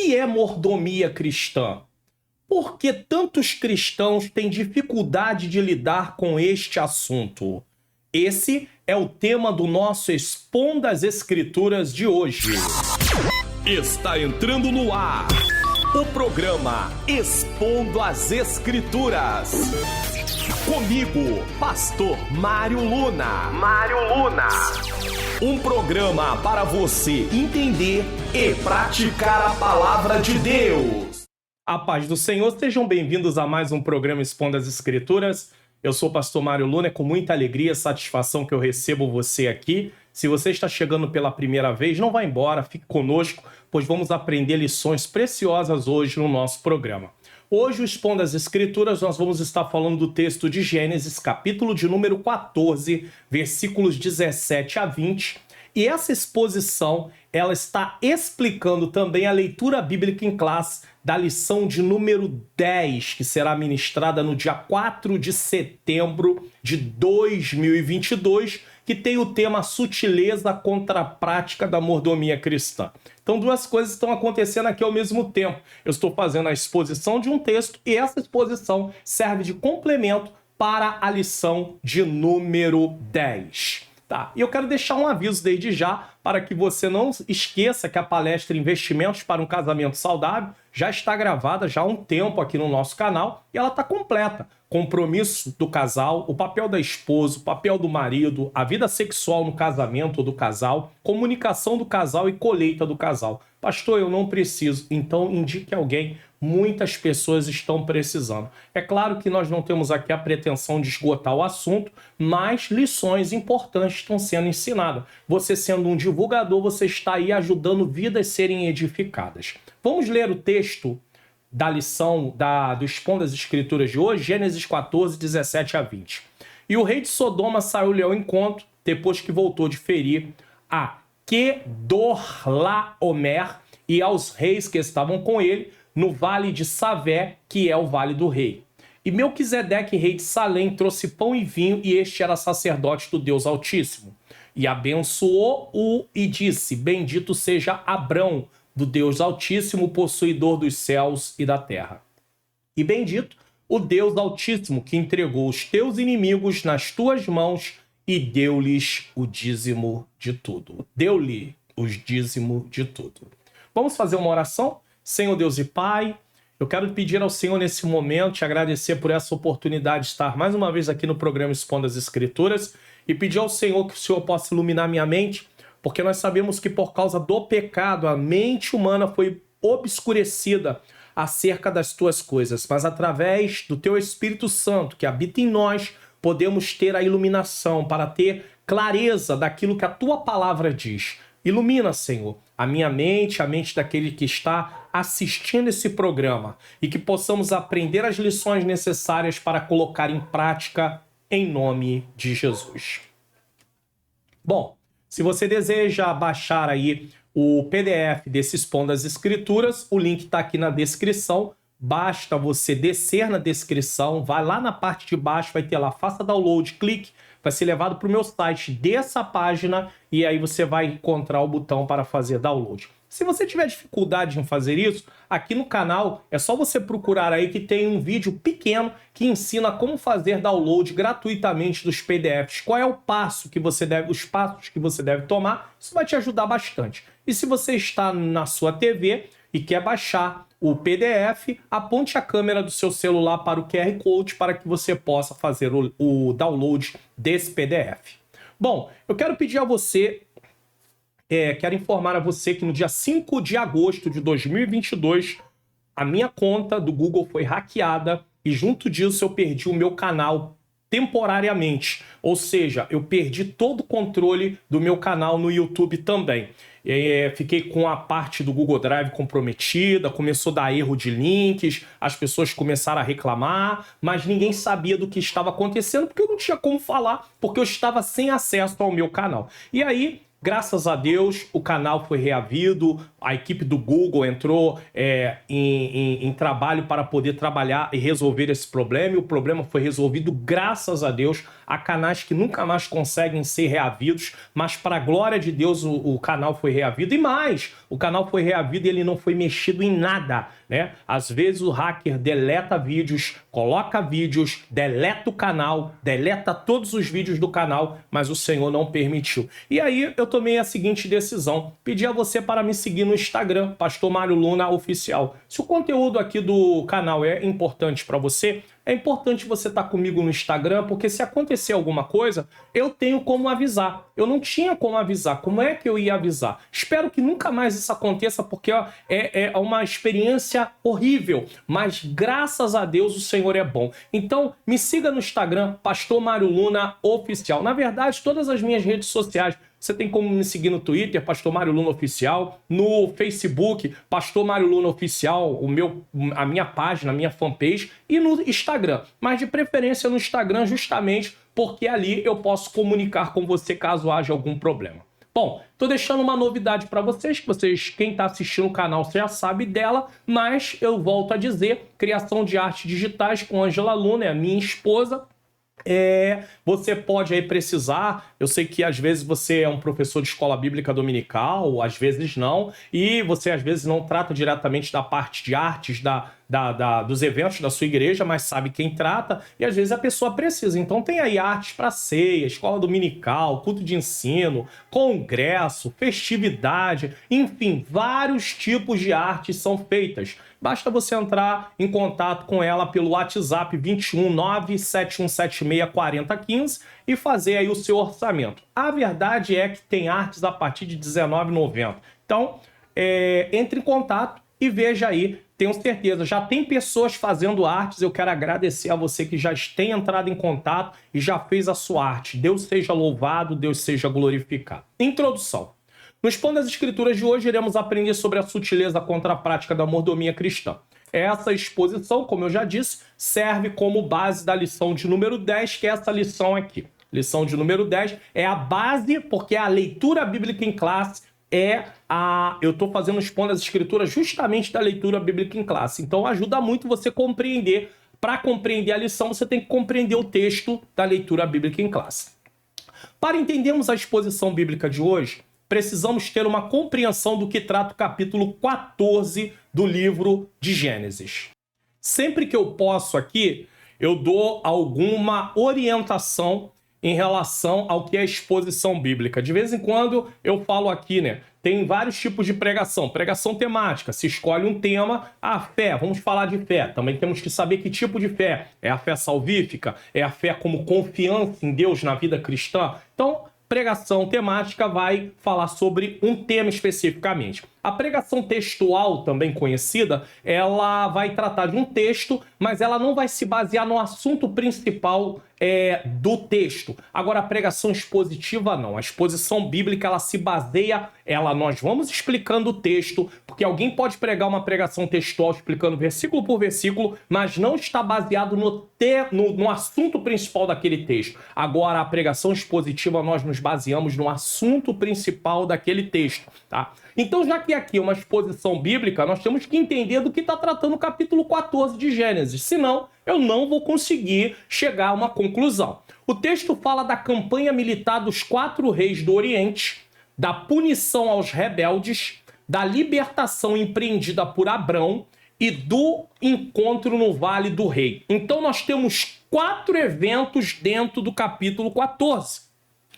que é mordomia cristã? Por que tantos cristãos têm dificuldade de lidar com este assunto? Esse é o tema do nosso Expondo as Escrituras de hoje. Está entrando no ar o programa Expondo as Escrituras. Comigo, Pastor Mário Luna. Um programa para você entender e praticar a palavra de Deus. A paz do Senhor, sejam bem-vindos a mais um programa Expondo as Escrituras. Eu sou o Pastor Mário Luna, é com muita alegria e satisfação que eu recebo você aqui. Se você está chegando pela primeira vez, não vá embora, fique conosco, pois vamos aprender lições preciosas hoje no nosso programa. Hoje, o Expondo as Escrituras, nós vamos estar falando do texto de Gênesis, capítulo de número 14, versículos 17 a 20. E essa exposição, ela está explicando também a leitura bíblica em classe da lição de número 10, que será ministrada no dia 4 de setembro de 2022, que tem o tema Sutileza contra a Prática da Mordomia Cristã. Então, duas coisas estão acontecendo aqui ao mesmo tempo. Eu estou fazendo a exposição de um texto e essa exposição serve de complemento para a lição de número 10. Tá? E eu quero deixar um aviso desde já para que você não esqueça que a palestra Investimentos para um Casamento Saudável já está gravada já há um tempo aqui no nosso canal e ela está completa. Compromisso do casal, o papel da esposa, o papel do marido, a vida sexual no casamento do casal, comunicação do casal e colheita do casal. Pastor, eu não preciso, então indique alguém. Muitas pessoas estão precisando. É claro que nós não temos aqui a pretensão de esgotar o assunto, mas lições importantes estão sendo ensinadas. Você sendo um divulgador, você está aí ajudando vidas a serem edificadas. Vamos ler o texto da lição do Expondo as Escrituras de hoje, Gênesis 14, 17 a 20. E o rei de Sodoma saiu-lhe ao encontro, depois que voltou de ferir a Quedorlaomer e aos reis que estavam com ele, no vale de Savé, que é o vale do rei. E Melquisedeque, rei de Salém, trouxe pão e vinho, e este era sacerdote do Deus Altíssimo. E abençoou-o e disse: Bendito seja Abrão, do Deus Altíssimo, possuidor dos céus e da terra. E bendito o Deus Altíssimo, que entregou os teus inimigos nas tuas mãos e deu-lhes o dízimo de tudo. Deu-lhe os dízimo de tudo. Vamos fazer uma oração? Senhor Deus e Pai, eu quero pedir ao Senhor nesse momento, te agradecer por essa oportunidade de estar mais uma vez aqui no programa Expondo as Escrituras e pedir ao Senhor que o Senhor possa iluminar minha mente, porque nós sabemos que por causa do pecado a mente humana foi obscurecida acerca das tuas coisas, mas através do teu Espírito Santo que habita em nós, podemos ter a iluminação para ter clareza daquilo que a tua palavra diz. Ilumina, Senhor, a mente daquele que está assistindo esse programa e que possamos aprender as lições necessárias para colocar em prática em nome de Jesus. Bom, se você deseja baixar aí o PDF desse Expondo as Escrituras, o link está aqui na descrição. Basta você descer na descrição, vai lá na parte de baixo, vai ter lá, faça download, clique, vai ser levado para o meu site dessa página e aí você vai encontrar o botão para fazer download. Se você tiver dificuldade em fazer isso, aqui no canal é só você procurar aí que tem um vídeo pequeno que ensina como fazer download gratuitamente dos PDFs. Qual é o passo que você deve, os passos que você deve tomar, isso vai te ajudar bastante. E se você está na sua TV e quer baixar o PDF, aponte a câmera do seu celular para o QR Code para que você possa fazer o download desse PDF. Bom, eu quero pedir a você, quero informar a você que no dia 5 de agosto de 2022, a minha conta do Google foi hackeada e junto disso eu perdi o meu canal temporariamente. Ou seja, eu perdi todo o controle do meu canal no YouTube também. Fiquei com a parte do Google Drive comprometida, começou a dar erro de links, as pessoas começaram a reclamar, mas ninguém sabia do que estava acontecendo porque eu não tinha como falar, porque eu estava sem acesso ao meu canal. E aí Graças a Deus, o canal foi reavido, a equipe do Google entrou em trabalho para poder trabalhar e resolver esse problema, e o problema foi resolvido, graças a Deus. Há canais que nunca mais conseguem ser reavidos, mas para a glória de Deus o canal foi reavido. E mais, o canal foi reavido e ele não foi mexido em nada, né? Às vezes o hacker deleta vídeos, coloca vídeos, deleta o canal, deleta todos os vídeos do canal, mas o Senhor não permitiu. E aí eu tomei a seguinte decisão: pedi a você para me seguir no Instagram, Pastor Mário Luna Oficial. Se o conteúdo aqui do canal é importante para você, é importante você estar comigo no Instagram, porque se acontecer alguma coisa, eu tenho como avisar. Eu não tinha como avisar. Como é que eu ia avisar? Espero que nunca mais isso aconteça, porque é uma experiência horrível. Mas graças a Deus o Senhor é bom. Então me siga no Instagram, Pastor Mário Luna Oficial. Na verdade, todas as minhas redes sociais, você tem como me seguir no Twitter, Pastor Mário Luna Oficial, no Facebook, Pastor Mário Luna Oficial, a minha página, a minha fanpage, e no Instagram. Mas de preferência no Instagram, justamente porque ali eu posso comunicar com você caso haja algum problema. Bom, tô deixando uma novidade para vocês, quem está assistindo o canal já sabe dela, mas eu volto a dizer: criação de artes digitais com Ângela Luna, é a minha esposa. Você pode aí precisar, eu sei que às vezes você é um professor de escola bíblica dominical, às vezes não, e você às vezes não trata diretamente da parte de artes dos eventos da sua igreja, mas sabe quem trata, e às vezes a pessoa precisa. Então tem aí artes para ceia, escola dominical, culto de ensino, congresso, festividade, enfim, vários tipos de artes são feitas. Basta você entrar em contato com ela pelo WhatsApp 21 97176 4015 e fazer aí o seu orçamento. A verdade é que tem artes a partir de R$19,90. Então, entre em contato e veja aí. Tenho certeza, já tem pessoas fazendo artes. Eu quero agradecer a você que já tem entrado em contato e já fez a sua arte. Deus seja louvado, Deus seja glorificado. Introdução. No Expondo as Escrituras de hoje, iremos aprender sobre a sutileza contra a prática da mordomia cristã. Essa exposição, como eu já disse, serve como base da lição de número 10, que é essa lição aqui. Lição de número 10 é a base, porque a leitura bíblica em classe eu estou fazendo Expondo as Escrituras justamente da leitura bíblica em classe. Então ajuda muito você compreender. Para compreender a lição, você tem que compreender o texto da leitura bíblica em classe. Para entendermos a exposição bíblica de hoje, precisamos ter uma compreensão do que trata o capítulo 14 do livro de Gênesis. Sempre que eu posso aqui, eu dou alguma orientação em relação ao que é exposição bíblica. De vez em quando eu falo aqui, né? Tem vários tipos de pregação. Pregação temática, se escolhe um tema, a fé, vamos falar de fé. Também temos que saber que tipo de fé. É a fé salvífica? É a fé como confiança em Deus na vida cristã? Então, pregação temática vai falar sobre um tema especificamente. A pregação textual, também conhecida, ela vai tratar de um texto, mas ela não vai se basear no assunto principal do texto. Agora, a pregação expositiva não. A exposição bíblica, ela se baseia, nós vamos explicando o texto, porque alguém pode pregar uma pregação textual explicando versículo por versículo, mas não está baseado no assunto principal daquele texto. Agora, a pregação expositiva, nós nos baseamos no assunto principal daquele texto, tá? Então, já que aqui é uma exposição bíblica, nós temos que entender do que está tratando o capítulo 14 de Gênesis. Senão, eu não vou conseguir chegar a uma conclusão. O texto fala da campanha militar dos 4 reis do Oriente, da punição aos rebeldes, da libertação empreendida por Abrão e do encontro no Vale do Rei. Então, nós temos 4 eventos dentro do capítulo 14.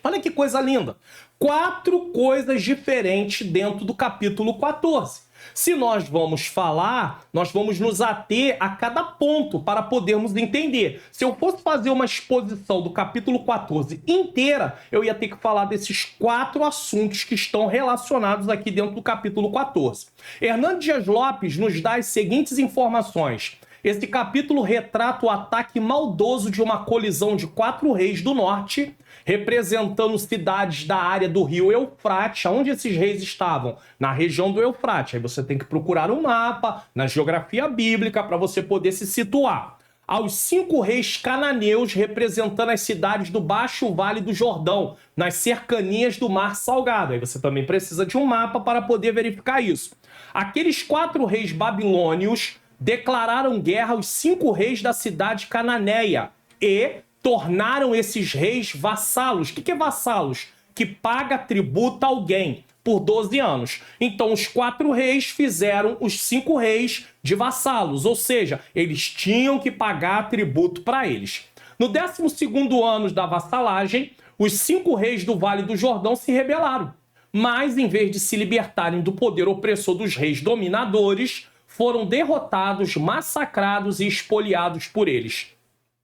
Olha que coisa linda. 4 coisas diferentes dentro do capítulo 14. Se nós vamos falar, nós vamos nos ater a cada ponto para podermos entender. Se eu fosse fazer uma exposição do capítulo 14 inteira, eu ia ter que falar desses 4 assuntos que estão relacionados aqui dentro do capítulo 14. Hernando Dias Lopes nos dá as seguintes informações. Esse capítulo retrata o ataque maldoso de uma colisão de 4 reis do norte, representando cidades da área do rio Eufrates. Onde esses reis estavam? Na região do Eufrates. Aí você tem que procurar um mapa, na geografia bíblica, para você poder se situar. aos 5 reis cananeus representando as cidades do Baixo Vale do Jordão, nas cercanias do Mar Salgado. Aí você também precisa de um mapa para poder verificar isso. Aqueles 4 reis babilônios declararam guerra aos 5 reis da cidade cananeia e tornaram esses reis vassalos. O que é vassalos? Que paga tributo a alguém por 12 anos. Então, os 4 reis fizeram os 5 reis de vassalos, ou seja, eles tinham que pagar tributo para eles. No 12º ano da vassalagem, os 5 reis do Vale do Jordão se rebelaram, mas em vez de se libertarem do poder opressor dos reis dominadores, foram derrotados, massacrados e espoliados por eles.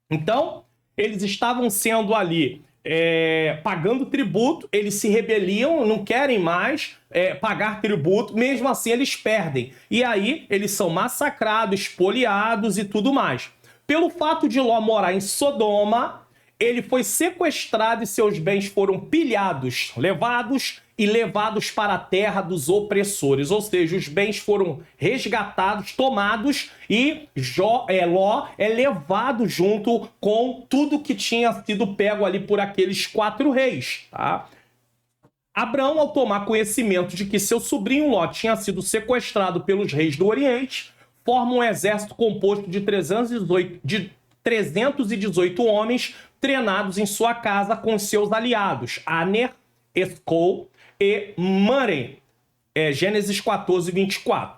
Então, eles estavam sendo ali pagando tributo, eles se rebeliam, não querem mais pagar tributo, mesmo assim eles perdem. E aí eles são massacrados, espoliados e tudo mais. Pelo fato de Ló morar em Sodoma, ele foi sequestrado e seus bens foram pilhados, levados para a terra dos opressores. Ou seja, os bens foram resgatados, tomados e Ló é levado junto com tudo que tinha sido pego ali por aqueles 4 reis. Tá? Abrão, ao tomar conhecimento de que seu sobrinho Ló tinha sido sequestrado pelos reis do Oriente, forma um exército composto de 318 homens treinados em sua casa com seus aliados, Aner, Escol e Mamre, Gênesis 14, 24.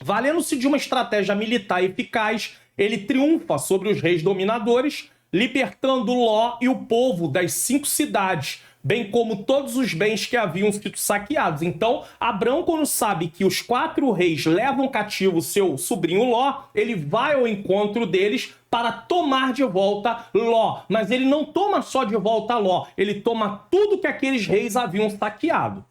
Valendo-se de uma estratégia militar eficaz, ele triunfa sobre os reis dominadores, libertando Ló e o povo das 5 cidades, bem como todos os bens que haviam sido saqueados. Então, Abrão, quando sabe que os 4 reis levam cativo seu sobrinho Ló, ele vai ao encontro deles para tomar de volta Ló. Mas ele não toma só de volta Ló, ele toma tudo que aqueles reis haviam saqueado.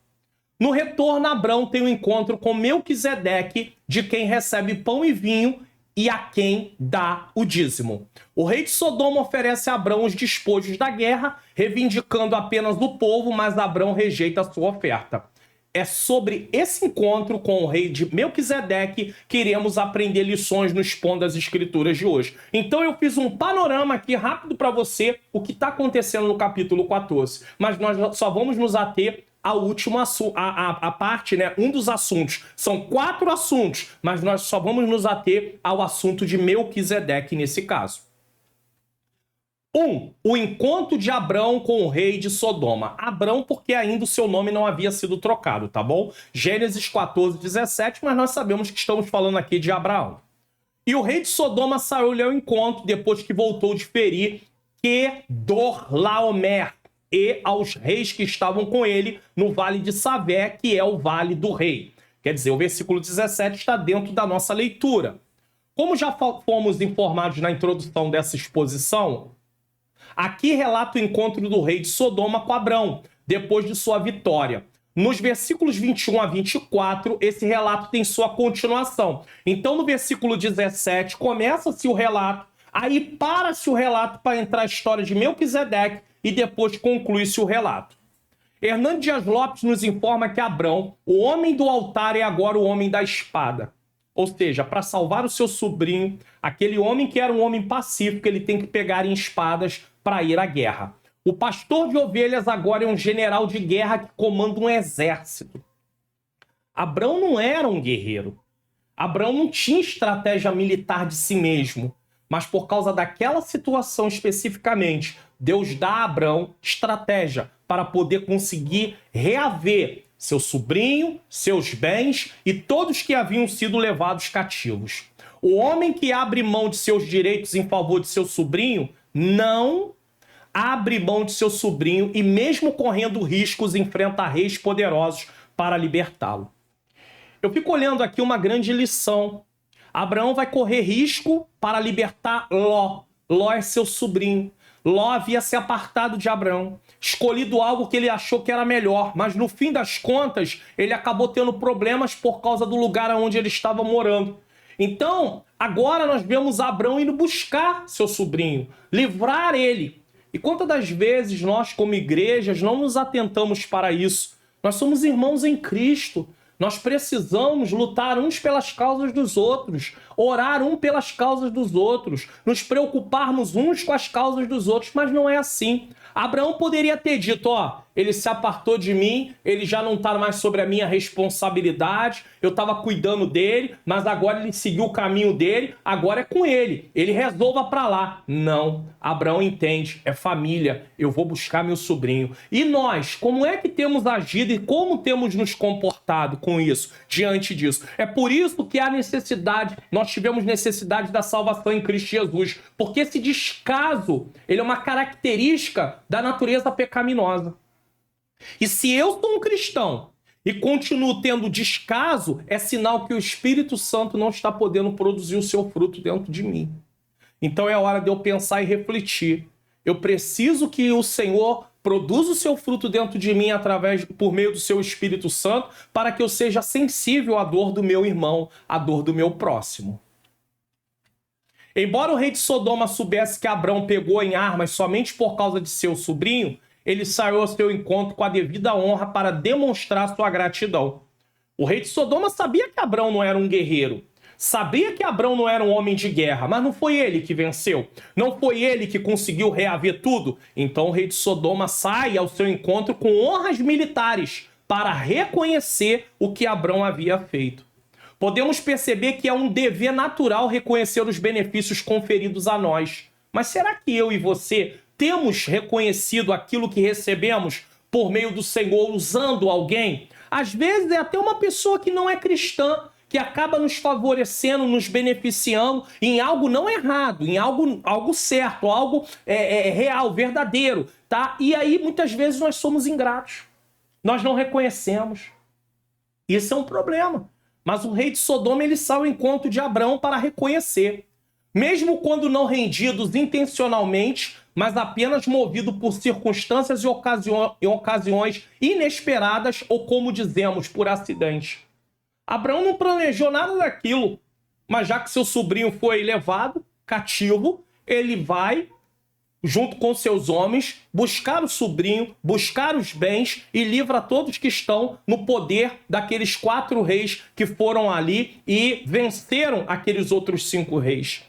No retorno, Abrão tem um encontro com Melquisedeque, de quem recebe pão e vinho e a quem dá o dízimo. O rei de Sodoma oferece a Abrão os despojos da guerra, reivindicando apenas o povo, mas Abrão rejeita a sua oferta. É sobre esse encontro com o rei de Melquisedeque que iremos aprender lições no Expondo das Escrituras de hoje. Então eu fiz um panorama aqui rápido para você, o que está acontecendo no capítulo 14. Mas nós só vamos nos ater ao último assunto, a parte, né? Um dos assuntos. São 4 assuntos, mas nós só vamos nos ater ao assunto de Melquisedeque nesse caso. 1. O encontro de Abrão com o rei de Sodoma. Abrão, porque ainda o seu nome não havia sido trocado, tá bom? Gênesis 14, 17, mas nós sabemos que estamos falando aqui de Abraão. E o rei de Sodoma saiu-lhe ao encontro depois que voltou de ferir Quedorlaomer e aos reis que estavam com ele no vale de Savé, que é o vale do rei. Quer dizer, o versículo 17 está dentro da nossa leitura. Como já fomos informados na introdução dessa exposição, aqui relata o encontro do rei de Sodoma com Abrão, depois de sua vitória. Nos versículos 21 a 24, esse relato tem sua continuação. Então, no versículo 17, começa-se o relato, aí para-se o relato para entrar a história de Melquisedeque e depois conclui-se o relato. Hernando Dias Lopes nos informa que Abrão, o homem do altar, é agora o homem da espada. Ou seja, para salvar o seu sobrinho, aquele homem que era um homem pacífico, ele tem que pegar em espadas para ir à guerra. O pastor de ovelhas agora é um general de guerra que comanda um exército. Abrão não era um guerreiro. Abrão não tinha estratégia militar de si mesmo. Mas por causa daquela situação especificamente, Deus dá a Abrão estratégia para poder conseguir reaver seu sobrinho, seus bens e todos que haviam sido levados cativos. O homem que abre mão de seus direitos em favor de seu sobrinho não abre mão de seu sobrinho e, mesmo correndo riscos, enfrenta reis poderosos para libertá-lo. Eu fico olhando aqui uma grande lição. Abraão vai correr risco para libertar Ló. Ló é seu sobrinho. Ló havia se apartado de Abraão, escolhido algo que ele achou que era melhor, mas no fim das contas, ele acabou tendo problemas por causa do lugar onde ele estava morando. Então, agora nós vemos Abraão indo buscar seu sobrinho, livrar ele. E quantas das vezes nós, como igrejas, não nos atentamos para isso? Nós somos irmãos em Cristo. Nós precisamos lutar uns pelas causas dos outros, orar um pelas causas dos outros, nos preocuparmos uns com as causas dos outros, mas não é assim. Abraão poderia ter dito, ó, ele se apartou de mim, ele já não está mais sobre a minha responsabilidade, eu estava cuidando dele, mas agora ele seguiu o caminho dele, agora é com ele, ele resolva para lá. Não, Abraão entende, é família, eu vou buscar meu sobrinho. E nós, como é que temos agido e como temos nos comportado com isso, diante disso? É por isso que há necessidade, nós tivemos necessidade da salvação em Cristo Jesus, porque esse descaso, ele é uma característica da natureza pecaminosa. E se eu sou um cristão e continuo tendo descaso, é sinal que o Espírito Santo não está podendo produzir o seu fruto dentro de mim. Então é hora de eu pensar e refletir. Eu preciso que o Senhor produza o seu fruto dentro de mim por meio do seu Espírito Santo, para que eu seja sensível à dor do meu irmão, à dor do meu próximo. Embora o rei de Sodoma soubesse que Abrão pegou em armas somente por causa de seu sobrinho, ele saiu ao seu encontro com a devida honra para demonstrar sua gratidão. O rei de Sodoma sabia que Abrão não era um guerreiro, sabia que Abrão não era um homem de guerra, mas não foi ele que venceu, não foi ele que conseguiu reaver tudo. Então o rei de Sodoma sai ao seu encontro com honras militares para reconhecer o que Abrão havia feito. Podemos perceber que é um dever natural reconhecer os benefícios conferidos a nós. Mas será que eu e você temos reconhecido aquilo que recebemos por meio do Senhor usando alguém? Às vezes é até uma pessoa que não é cristã, que acaba nos favorecendo, nos beneficiando em algo não errado, em algo certo, algo real, verdadeiro, tá? E aí muitas vezes nós somos ingratos, nós não reconhecemos. Isso é um problema. Mas o rei de Sodoma, ele sai ao encontro de Abrão para reconhecer. Mesmo quando não rendidos intencionalmente, mas apenas movido por circunstâncias e ocasiões inesperadas, ou como dizemos, por acidente. Abrão não planejou nada daquilo, mas já que seu sobrinho foi levado cativo, ele vai, junto com seus homens, buscar o sobrinho, buscar os bens e livra todos que estão no poder daqueles 4 reis que foram ali e venceram aqueles outros 5 reis.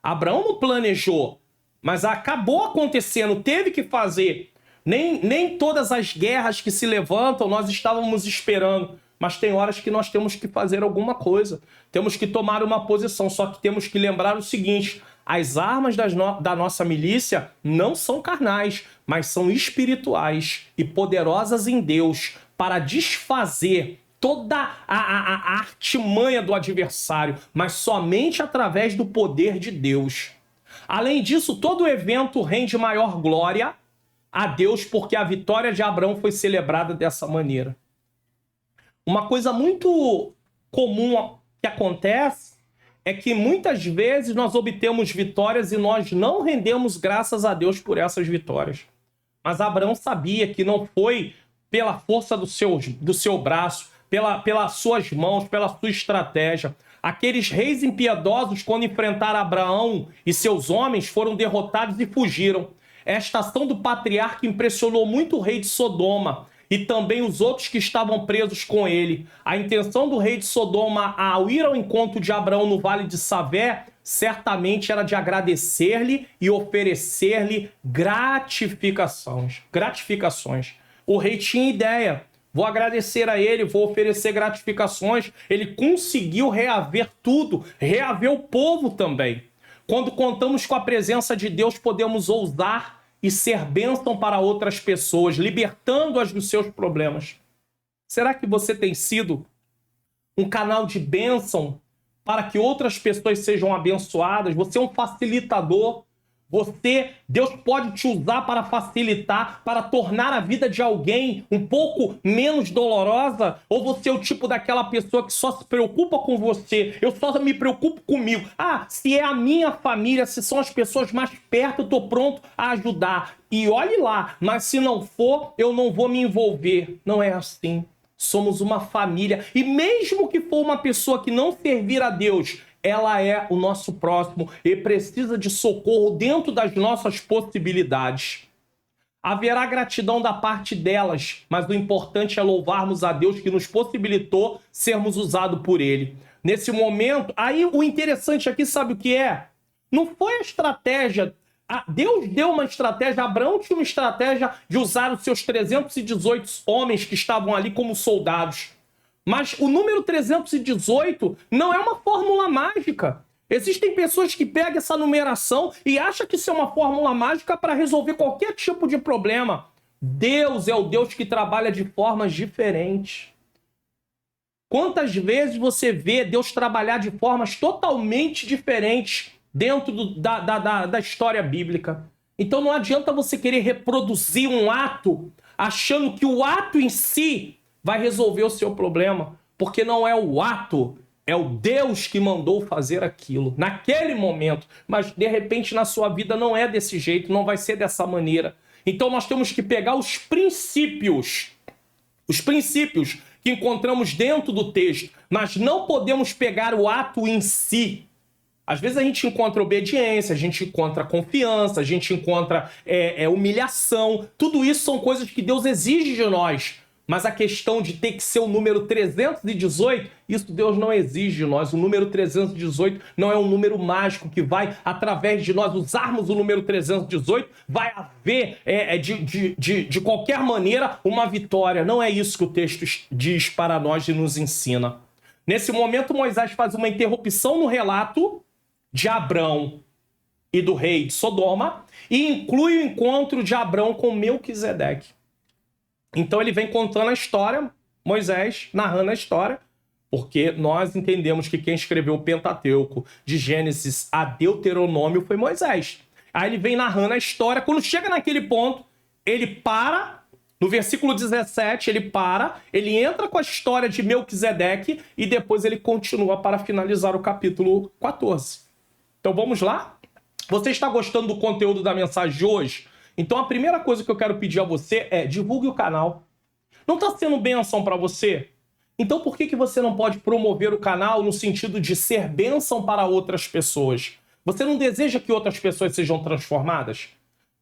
Abraão não planejou, mas acabou acontecendo, teve que fazer. Nem todas as guerras que se levantam nós estávamos esperando, mas tem horas que nós temos que fazer alguma coisa, temos que tomar uma posição, só que temos que lembrar o seguinte: as armas da nossa milícia não são carnais, mas são espirituais e poderosas em Deus para desfazer toda a artimanha do adversário, mas somente através do poder de Deus. Além disso, todo evento rende maior glória a Deus, porque a vitória de Abrão foi celebrada dessa maneira. Uma coisa muito comum que acontece é que muitas vezes nós obtemos vitórias e nós não rendemos graças a Deus por essas vitórias. Mas Abrão sabia que não foi pela força do seu braço, pelas suas mãos, pela sua estratégia. Aqueles reis impiedosos, quando enfrentaram Abraão e seus homens, foram derrotados e fugiram. Esta ação do patriarca impressionou muito o rei de Sodoma e também os outros que estavam presos com ele. A intenção do rei de Sodoma ao ir ao encontro de Abraão no vale de Savé certamente era de agradecer-lhe e oferecer-lhe gratificações. O rei tinha ideia. Vou agradecer a ele, vou oferecer gratificações. Ele conseguiu reaver tudo, reaver o povo também. Quando contamos com a presença de Deus, podemos ousar e ser bênção para outras pessoas, libertando-as dos seus problemas. Será que você tem sido um canal de bênção para que outras pessoas sejam abençoadas? Você é um facilitador. Deus pode te usar para facilitar, para tornar a vida de alguém um pouco menos dolorosa? Ou você é o tipo daquela pessoa que só se preocupa com você? Eu só me preocupo comigo. Se é a minha família, se são as pessoas mais perto, eu estou pronto a ajudar. E olhe lá, mas se não for, eu não vou me envolver. Não é assim. Somos uma família. E mesmo que for uma pessoa que não servir a Deus, ela é o nosso próximo e precisa de socorro dentro das nossas possibilidades. Haverá gratidão da parte delas, mas o importante é louvarmos a Deus que nos possibilitou sermos usados por Ele. Nesse momento, aí o interessante aqui, sabe o que é? Não foi a estratégia. Deus deu uma estratégia, Abraão tinha uma estratégia de usar os seus 318 homens que estavam ali como soldados. Mas o número 318 não é uma fórmula mágica. Existem pessoas que pegam essa numeração e acham que isso é uma fórmula mágica para resolver qualquer tipo de problema. Deus é o Deus que trabalha de formas diferentes. Quantas vezes você vê Deus trabalhar de formas totalmente diferentes dentro da história bíblica? Então não adianta você querer reproduzir um ato achando que o ato em si vai resolver o seu problema, porque não é o ato, é o Deus que mandou fazer aquilo, naquele momento. Mas, de repente, na sua vida não é desse jeito, não vai ser dessa maneira. Então, nós temos que pegar os princípios que encontramos dentro do texto, mas não podemos pegar o ato em si. Às vezes a gente encontra obediência, a gente encontra confiança, a gente encontra humilhação. Tudo isso são coisas que Deus exige de nós. Mas a questão de ter que ser o número 318, isso Deus não exige de nós. O número 318 não é um número mágico que vai, através de nós usarmos o número 318, vai haver, de qualquer maneira, uma vitória. Não é isso que o texto diz para nós e nos ensina. Nesse momento, Moisés faz uma interrupção no relato de Abrão e do rei de Sodoma e inclui o encontro de Abrão com Melquisedeque. Então ele vem contando a história, Moisés narrando a história, porque nós entendemos que quem escreveu o Pentateuco de Gênesis a Deuteronômio foi Moisés. Aí ele vem narrando a história, quando chega naquele ponto, ele para, no versículo 17, ele entra com a história de Melquisedeque e depois ele continua para finalizar o capítulo 14. Então vamos lá? Você está gostando do conteúdo da mensagem de hoje? Então a primeira coisa que eu quero pedir a você é divulgue o canal. Não está sendo bênção para você? Então por que você não pode promover o canal no sentido de ser bênção para outras pessoas? Você não deseja que outras pessoas sejam transformadas?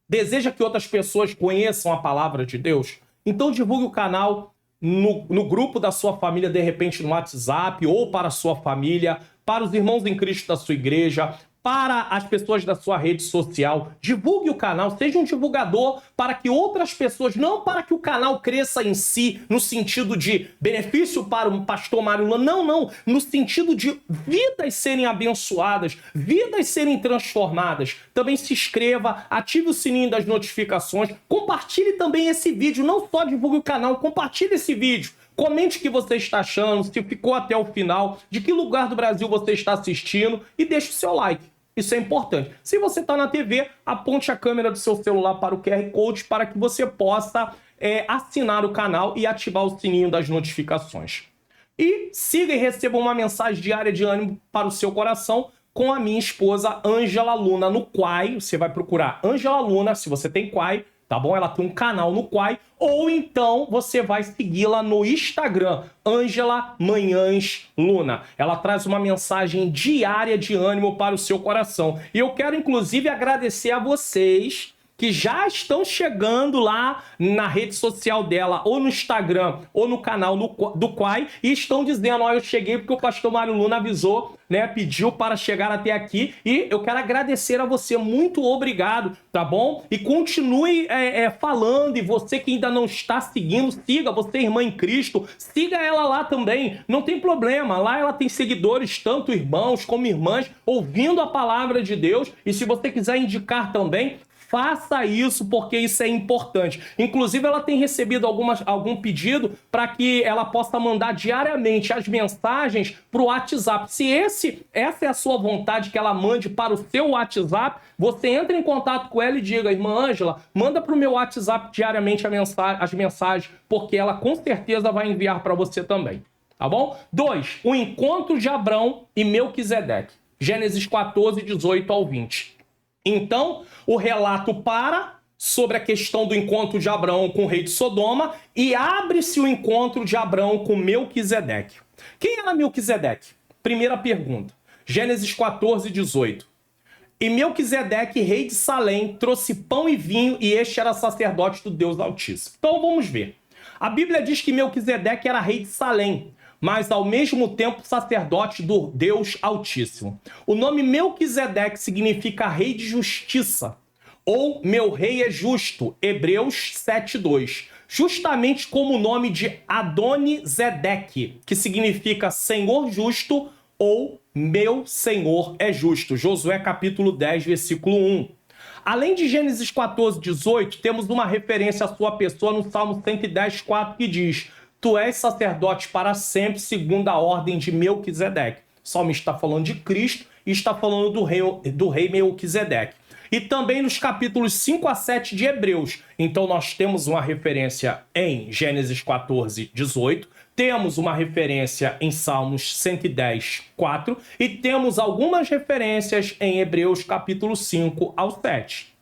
Deseja que outras pessoas conheçam a palavra de Deus? Então divulgue o canal no grupo da sua família, de repente no WhatsApp, ou para a sua família, para os irmãos em Cristo da sua igreja, para as pessoas da sua rede social. Divulgue o canal, seja um divulgador para que outras pessoas, não para que o canal cresça em si, no sentido de benefício para o pastor Mário Luna, não, no sentido de vidas serem abençoadas, vidas serem transformadas. Também se inscreva, ative o sininho das notificações, compartilhe também esse vídeo, não só divulgue o canal, compartilhe esse vídeo. Comente o que você está achando, se ficou até o final, de que lugar do Brasil você está assistindo e deixe o seu like. Isso é importante. Se você está na TV, aponte a câmera do seu celular para o QR Code para que você possa assinar o canal e ativar o sininho das notificações. E siga e receba uma mensagem diária de ânimo para o seu coração com a minha esposa Ângela Luna no Quai. Você vai procurar Ângela Luna, se você tem Quai, tá bom? Ela tem um canal no Quai. Ou então você vai segui-la no Instagram, Ângela Manhãs Luna. Ela traz uma mensagem diária de ânimo para o seu coração. E eu quero, inclusive, agradecer a vocês que já estão chegando lá na rede social dela, ou no Instagram, ou no canal do Quai, e estão dizendo, ó, eu cheguei porque o pastor Mário Luna avisou, né, pediu para chegar até aqui, e eu quero agradecer a você, muito obrigado, tá bom? E continue falando, e você que ainda não está seguindo, siga, você irmã em Cristo, siga ela lá também, não tem problema, lá ela tem seguidores, tanto irmãos como irmãs, ouvindo a palavra de Deus, e se você quiser indicar também, faça isso, porque isso é importante. Inclusive, ela tem recebido algum pedido para que ela possa mandar diariamente as mensagens para o WhatsApp. Se essa é a sua vontade, que ela mande para o seu WhatsApp, você entra em contato com ela e diga, irmã Ângela, manda para o meu WhatsApp diariamente as mensagens, porque ela com certeza vai enviar para você também. Tá bom? 2. O encontro de Abrão e Melquisedeque. Gênesis 14, 18 ao 20. Então, o relato para sobre a questão do encontro de Abrão com o rei de Sodoma e abre-se o encontro de Abrão com Melquisedeque. Quem era Melquisedeque? Primeira pergunta. Gênesis 14, 18. E Melquisedeque, rei de Salém, trouxe pão e vinho, e este era sacerdote do Deus Altíssimo. Então vamos ver. A Bíblia diz que Melquisedeque era rei de Salém, mas ao mesmo tempo sacerdote do Deus Altíssimo. O nome Melquisedeque significa rei de justiça, ou meu rei é justo, Hebreus 7:2. Justamente como o nome de Adonizedeque, que significa Senhor justo ou meu Senhor é justo. Josué capítulo 10, versículo 1. Além de Gênesis 14:18, temos uma referência à sua pessoa no Salmo 110:4, que diz: Tu és sacerdote para sempre, segundo a ordem de Melquisedeque. O salmista está falando de Cristo e está falando do rei Melquisedeque. E também nos capítulos 5 a 7 de Hebreus. Então nós temos uma referência em Gênesis 14:18, temos uma referência em Salmos 110:4 e temos algumas referências em Hebreus capítulo 5 ao 7.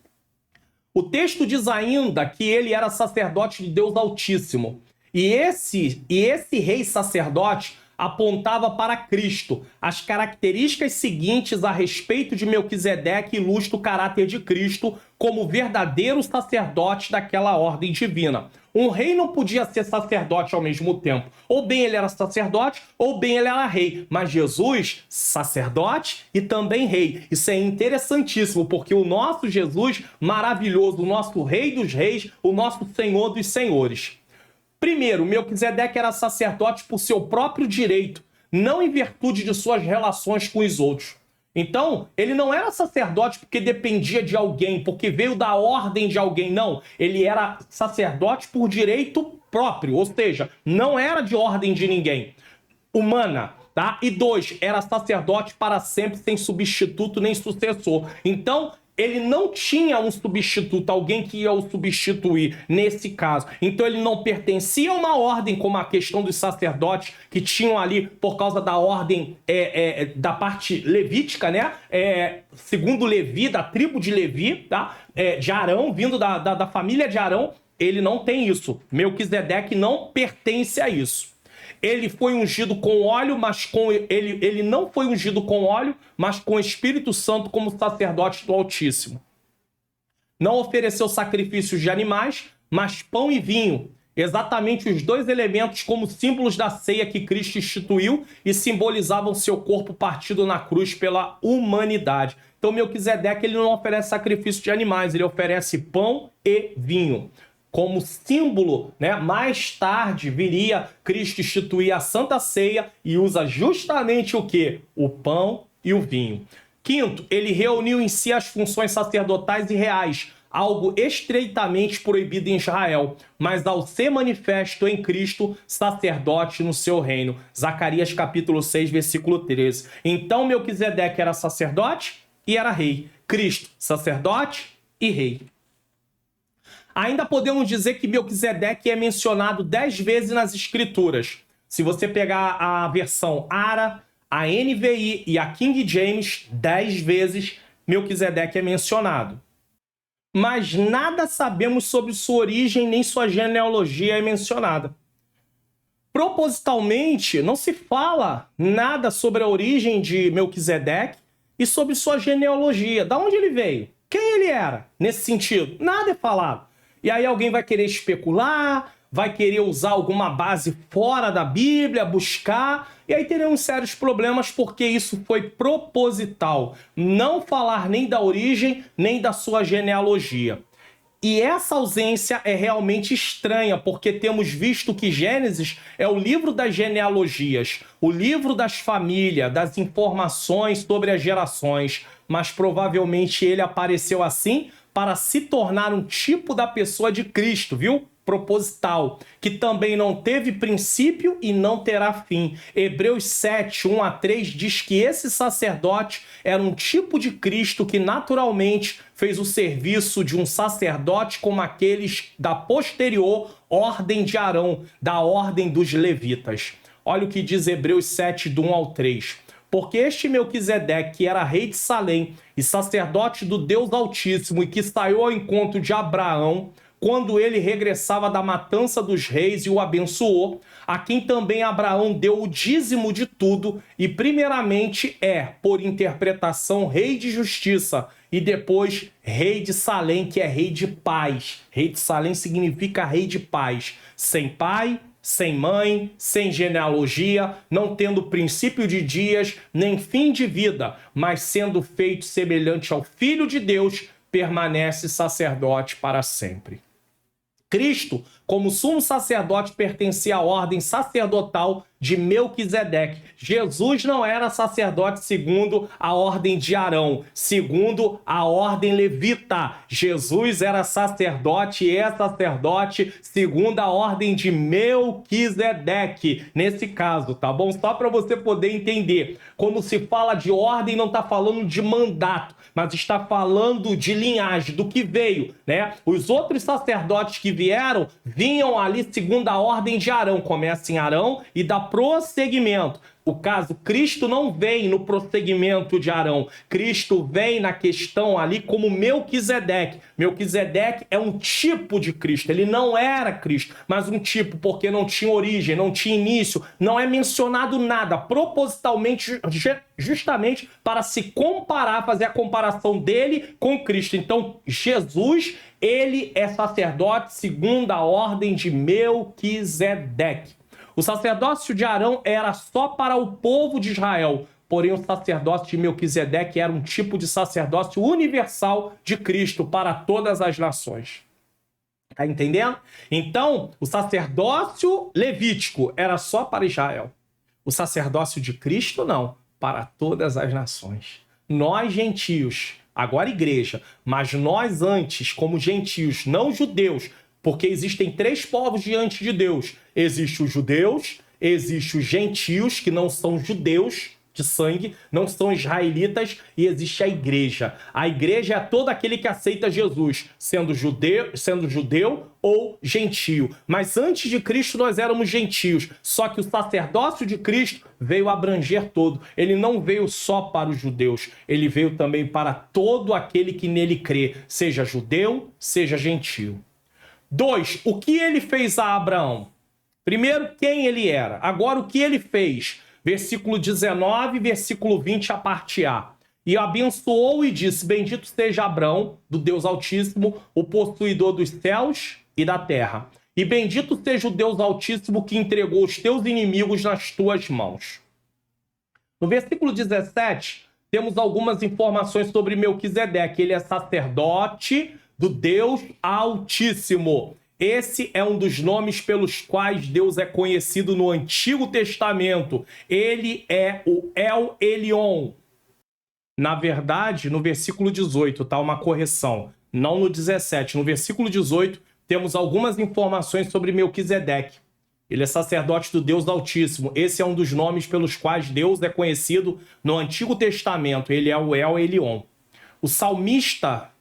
O texto diz ainda que ele era sacerdote de Deus Altíssimo. E esse rei sacerdote apontava para Cristo. As características seguintes a respeito de Melquisedeque ilustram o caráter de Cristo como verdadeiro sacerdote daquela ordem divina. Um rei não podia ser sacerdote ao mesmo tempo. Ou bem ele era sacerdote, ou bem ele era rei. Mas Jesus, sacerdote e também rei. Isso é interessantíssimo, porque o nosso Jesus maravilhoso, o nosso Rei dos Reis, o nosso Senhor dos Senhores. Primeiro, Melquisedeque era sacerdote por seu próprio direito, não em virtude de suas relações com os outros. Então, ele não era sacerdote porque dependia de alguém, porque veio da ordem de alguém, não. Ele era sacerdote por direito próprio, ou seja, não era de ordem de ninguém, humana, tá? E 2, era sacerdote para sempre, sem substituto nem sucessor. Então, ele não tinha um substituto, alguém que ia o substituir nesse caso. Então ele não pertencia a uma ordem, como a questão dos sacerdotes que tinham ali por causa da ordem da parte levítica, né? Segundo Levi, da tribo de Levi, tá? De Arão, vindo da família de Arão, ele não tem isso. Melquisedeque não pertence a isso. Ele foi ungido com óleo, mas ele não foi ungido com óleo, mas com o Espírito Santo como sacerdote do Altíssimo. Não ofereceu sacrifícios de animais, mas pão e vinho, exatamente os dois elementos como símbolos da ceia que Cristo instituiu e simbolizavam seu corpo partido na cruz pela humanidade. Então Melquisedeque ele não oferece sacrifício de animais, ele oferece pão e vinho. Como símbolo, né? Mais tarde viria Cristo instituir a Santa Ceia e usa justamente o quê? O pão e o vinho. Quinto, ele reuniu em si as funções sacerdotais e reais, algo estreitamente proibido em Israel, mas ao ser manifesto em Cristo, sacerdote no seu reino. Zacarias capítulo 6, versículo 13. Então Melquisedeque era sacerdote e era rei. Cristo, sacerdote e rei. Ainda podemos dizer que Melquisedeque é mencionado 10 vezes nas Escrituras. Se você pegar a versão ARA, a NVI e a King James, 10 vezes Melquisedeque é mencionado. Mas nada sabemos sobre sua origem, nem sua genealogia é mencionada. Propositalmente, não se fala nada sobre a origem de Melquisedeque e sobre sua genealogia. Da onde ele veio? Quem ele era? Nesse sentido, nada é falado. E aí alguém vai querer especular, vai querer usar alguma base fora da Bíblia, buscar, e aí teremos sérios problemas porque isso foi proposital. Não falar nem da origem, nem da sua genealogia. E essa ausência é realmente estranha, porque temos visto que Gênesis é o livro das genealogias, o livro das famílias, das informações sobre as gerações, mas provavelmente ele apareceu assim para se tornar um tipo da pessoa de Cristo, viu? Proposital, que também não teve princípio e não terá fim. Hebreus 7, 1 a 3 diz que esse sacerdote era um tipo de Cristo que naturalmente fez o serviço de um sacerdote como aqueles da posterior ordem de Arão, da ordem dos levitas. Olha o que diz Hebreus 7, do 1 ao 3. Porque este Melquisedeque, que era rei de Salém e sacerdote do Deus Altíssimo e que saiu ao encontro de Abraão, quando ele regressava da matança dos reis e o abençoou, a quem também Abraão deu o dízimo de tudo, e primeiramente por interpretação, rei de justiça, e depois rei de Salém, que é rei de paz. Rei de Salém significa rei de paz, sem pai, sem mãe, sem genealogia, não tendo princípio de dias, nem fim de vida, mas sendo feito semelhante ao Filho de Deus, permanece sacerdote para sempre. Cristo, como sumo sacerdote, pertencia à ordem sacerdotal de Melquisedeque. Jesus não era sacerdote segundo a ordem de Arão, segundo a ordem levita. Jesus era sacerdote e é sacerdote segundo a ordem de Melquisedeque. Nesse caso, tá bom? Só para você poder entender. Quando se fala de ordem, não está falando de mandato, mas está falando de linhagem, do que veio, né? Os outros sacerdotes que vieram, vinham ali segundo a ordem de Arão. Começa em Arão e dá prosseguimento. O caso, Cristo não vem no prosseguimento de Arão. Cristo vem na questão ali como Melquisedeque. Melquisedeque é um tipo de Cristo. Ele não era Cristo, mas um tipo, porque não tinha origem, não tinha início, não é mencionado nada, propositalmente, justamente para se comparar, fazer a comparação dele com Cristo. Então, Jesus, ele é sacerdote segundo a ordem de Melquisedeque. O sacerdócio de Arão era só para o povo de Israel, porém o sacerdócio de Melquisedeque era um tipo de sacerdócio universal de Cristo para todas as nações. Tá entendendo? Então, o sacerdócio levítico era só para Israel. O sacerdócio de Cristo, não, para todas as nações. Nós, gentios, agora igreja, mas nós antes, como gentios, não judeus, porque existem três povos diante de Deus. Existem os judeus, existem os gentios, que não são judeus de sangue, não são israelitas, e existe a igreja. A igreja é todo aquele que aceita Jesus, sendo judeu ou gentio. Mas antes de Cristo nós éramos gentios, só que o sacerdócio de Cristo veio abranger todo. Ele não veio só para os judeus, ele veio também para todo aquele que nele crê, seja judeu, seja gentio. 2. O que ele fez a Abraão? Primeiro, quem ele era. Agora, o que ele fez? Versículo 19, versículo 20, a parte A. E abençoou e disse: bendito seja Abraão, do Deus Altíssimo, o possuidor dos céus e da terra. E bendito seja o Deus Altíssimo que entregou os teus inimigos nas tuas mãos. No versículo 17, temos algumas informações sobre Melquisedeque. Ele é sacerdote do Deus Altíssimo. Esse é um dos nomes pelos quais Deus é conhecido no Antigo Testamento. Ele é o El Elyon. Na verdade, no versículo 18, tá uma correção. Não no 17. No versículo 18, temos algumas informações sobre Melquisedeque. Ele é sacerdote do Deus Altíssimo. Esse é um dos nomes pelos quais Deus é conhecido no Antigo Testamento. Ele é o El Elyon. O salmista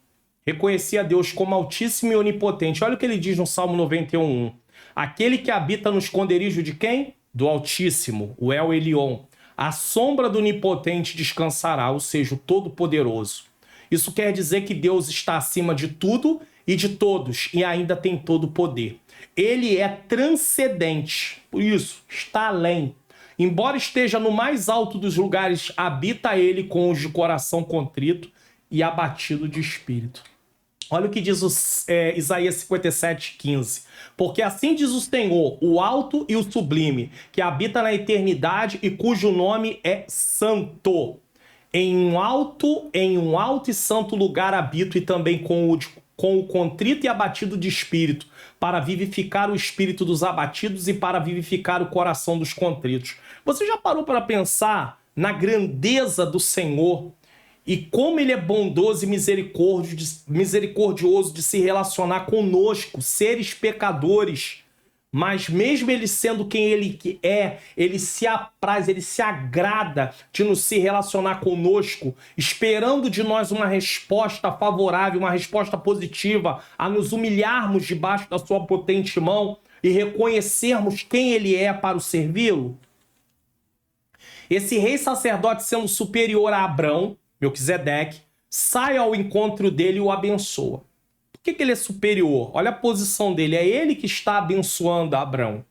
reconhecia Deus como Altíssimo e Onipotente. Olha o que ele diz no Salmo 91:1. Aquele que habita no esconderijo de quem? Do Altíssimo, o El Elyon. A sombra do Onipotente descansará, ou seja, o Todo-Poderoso. Isso quer dizer que Deus está acima de tudo e de todos, e ainda tem todo o poder. Ele é transcendente, por isso, está além. Embora esteja no mais alto dos lugares, habita ele com os de coração contrito e abatido de espírito. Olha o que diz Isaías 57:15. Porque assim diz o Senhor, o alto e o sublime, que habita na eternidade e cujo nome é santo. Em um alto e santo lugar habito, e também com o contrito e abatido de espírito, para vivificar o espírito dos abatidos e para vivificar o coração dos contritos. Você já parou para pensar na grandeza do Senhor? E como ele é bondoso e misericordioso de se relacionar conosco, seres pecadores. Mas mesmo ele sendo quem ele é, ele se apraz, ele se agrada de nos se relacionar conosco, esperando de nós uma resposta favorável, uma resposta positiva, a nos humilharmos debaixo da sua potente mão e reconhecermos quem ele é para o servi-lo. Esse rei sacerdote, sendo superior a Abrão, Melquisedeque, sai ao encontro dele e o abençoa. que ele é superior? Olha a posição dele, é ele que está abençoando Abrão.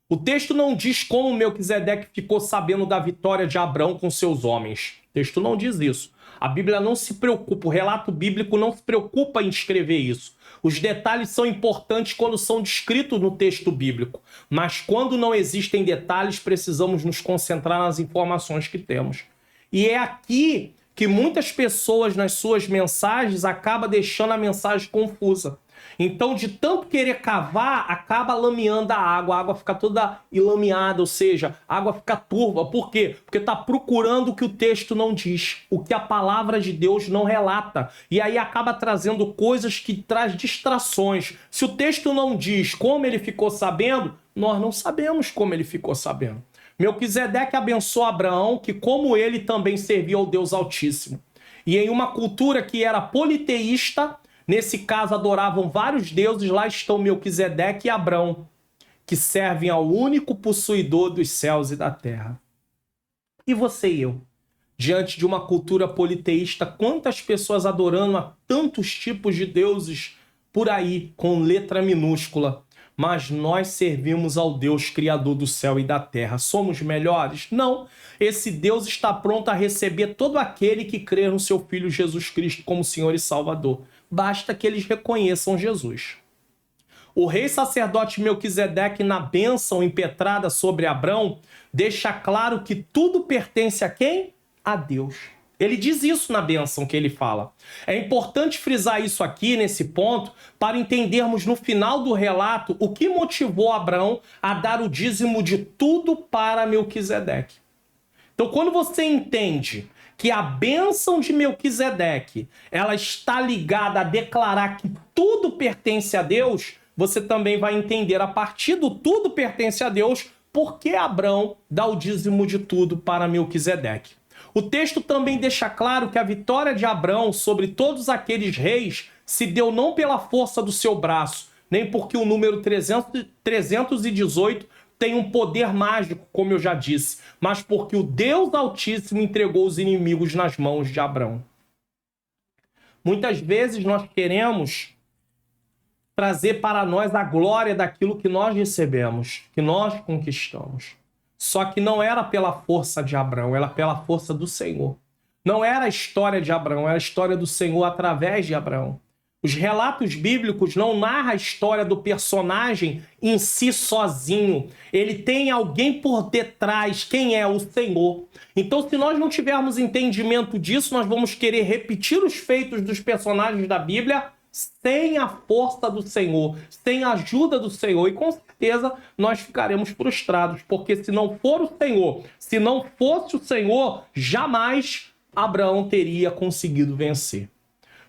O texto não diz como Melquisedeque ficou sabendo da vitória de Abrão com seus homens. O texto não diz isso. A Bíblia não se preocupa, o relato bíblico não se preocupa em escrever isso. Os detalhes são importantes quando são descritos no texto bíblico, mas quando não existem detalhes, precisamos nos concentrar nas informações que temos. E é aqui que muitas pessoas, nas suas mensagens, acabam deixando a mensagem confusa. Então, de tanto querer cavar, acaba lameando a água fica toda enlameada, ou seja, a água fica turva. Por quê? Porque está procurando o que o texto não diz, o que a palavra de Deus não relata. E aí acaba trazendo coisas que traz distrações. Se o texto não diz como ele ficou sabendo, nós não sabemos como ele ficou sabendo. Melquisedeque abençoou Abraão, que como ele também servia ao Deus Altíssimo. E em uma cultura que era politeísta, nesse caso adoravam vários deuses, lá estão Melquisedeque e Abrão, que servem ao único possuidor dos céus e da terra. E você e eu? Diante de uma cultura politeísta, quantas pessoas adorando a tantos tipos de deuses por aí, com letra minúscula? Mas nós servimos ao Deus Criador do céu e da terra. Somos melhores? Não. Esse Deus está pronto a receber todo aquele que crê no seu Filho Jesus Cristo como Senhor e Salvador. Basta que eles reconheçam Jesus. O rei sacerdote Melquisedeque, na bênção impetrada sobre Abrão, deixa claro que tudo pertence a quem? A Deus. Ele diz isso na bênção que ele fala. É importante frisar isso aqui, nesse ponto, para entendermos no final do relato o que motivou Abrão a dar o dízimo de tudo para Melquisedeque. Então, quando você entende que a bênção de Melquisedeque ela está ligada a declarar que tudo pertence a Deus, você também vai entender, a partir do tudo pertence a Deus, por que Abrão dá o dízimo de tudo para Melquisedeque. O texto também deixa claro que a vitória de Abrão sobre todos aqueles reis se deu não pela força do seu braço, nem porque o número 318 tem um poder mágico, como eu já disse, mas porque o Deus Altíssimo entregou os inimigos nas mãos de Abrão. Muitas vezes nós queremos trazer para nós a glória daquilo que nós recebemos, que nós conquistamos. Só que não era pela força de Abrão, era pela força do Senhor. Não era a história de Abrão, era a história do Senhor através de Abrão. Os relatos bíblicos não narram a história do personagem em si sozinho. Ele tem alguém por detrás. Quem é? O Senhor. Então, se nós não tivermos entendimento disso, nós vamos querer repetir os feitos dos personagens da Bíblia sem a força do Senhor, sem a ajuda do Senhor. E com certeza nós ficaremos frustrados, porque se não for o Senhor, se não fosse o Senhor, jamais Abraão teria conseguido vencer.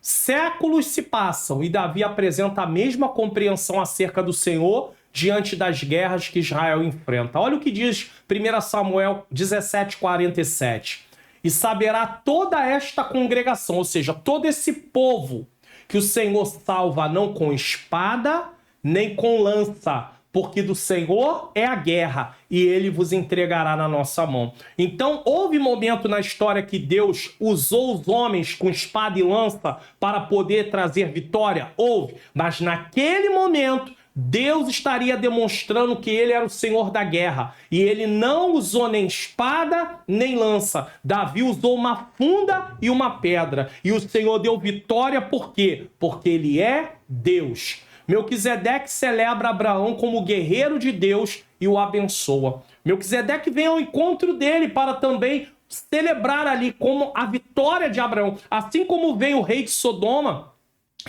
Séculos se passam e Davi apresenta a mesma compreensão acerca do Senhor diante das guerras que Israel enfrenta. Olha o que diz 1 Samuel 17:47. E saberá toda esta congregação, ou seja, todo esse povo, que o Senhor salva não com espada, nem com lança, porque do Senhor é a guerra, e ele vos entregará na nossa mão. Então, houve momento na história que Deus usou os homens com espada e lança para poder trazer vitória? Houve, mas naquele momento, Deus estaria demonstrando que ele era o Senhor da guerra. E ele não usou nem espada, nem lança. Davi usou uma funda e uma pedra. E o Senhor deu vitória por quê? Porque ele é Deus. Melquisedeque celebra Abraão como guerreiro de Deus e o abençoa. Melquisedeque vem ao encontro dele para também celebrar ali como a vitória de Abraão. Assim como veio o rei de Sodoma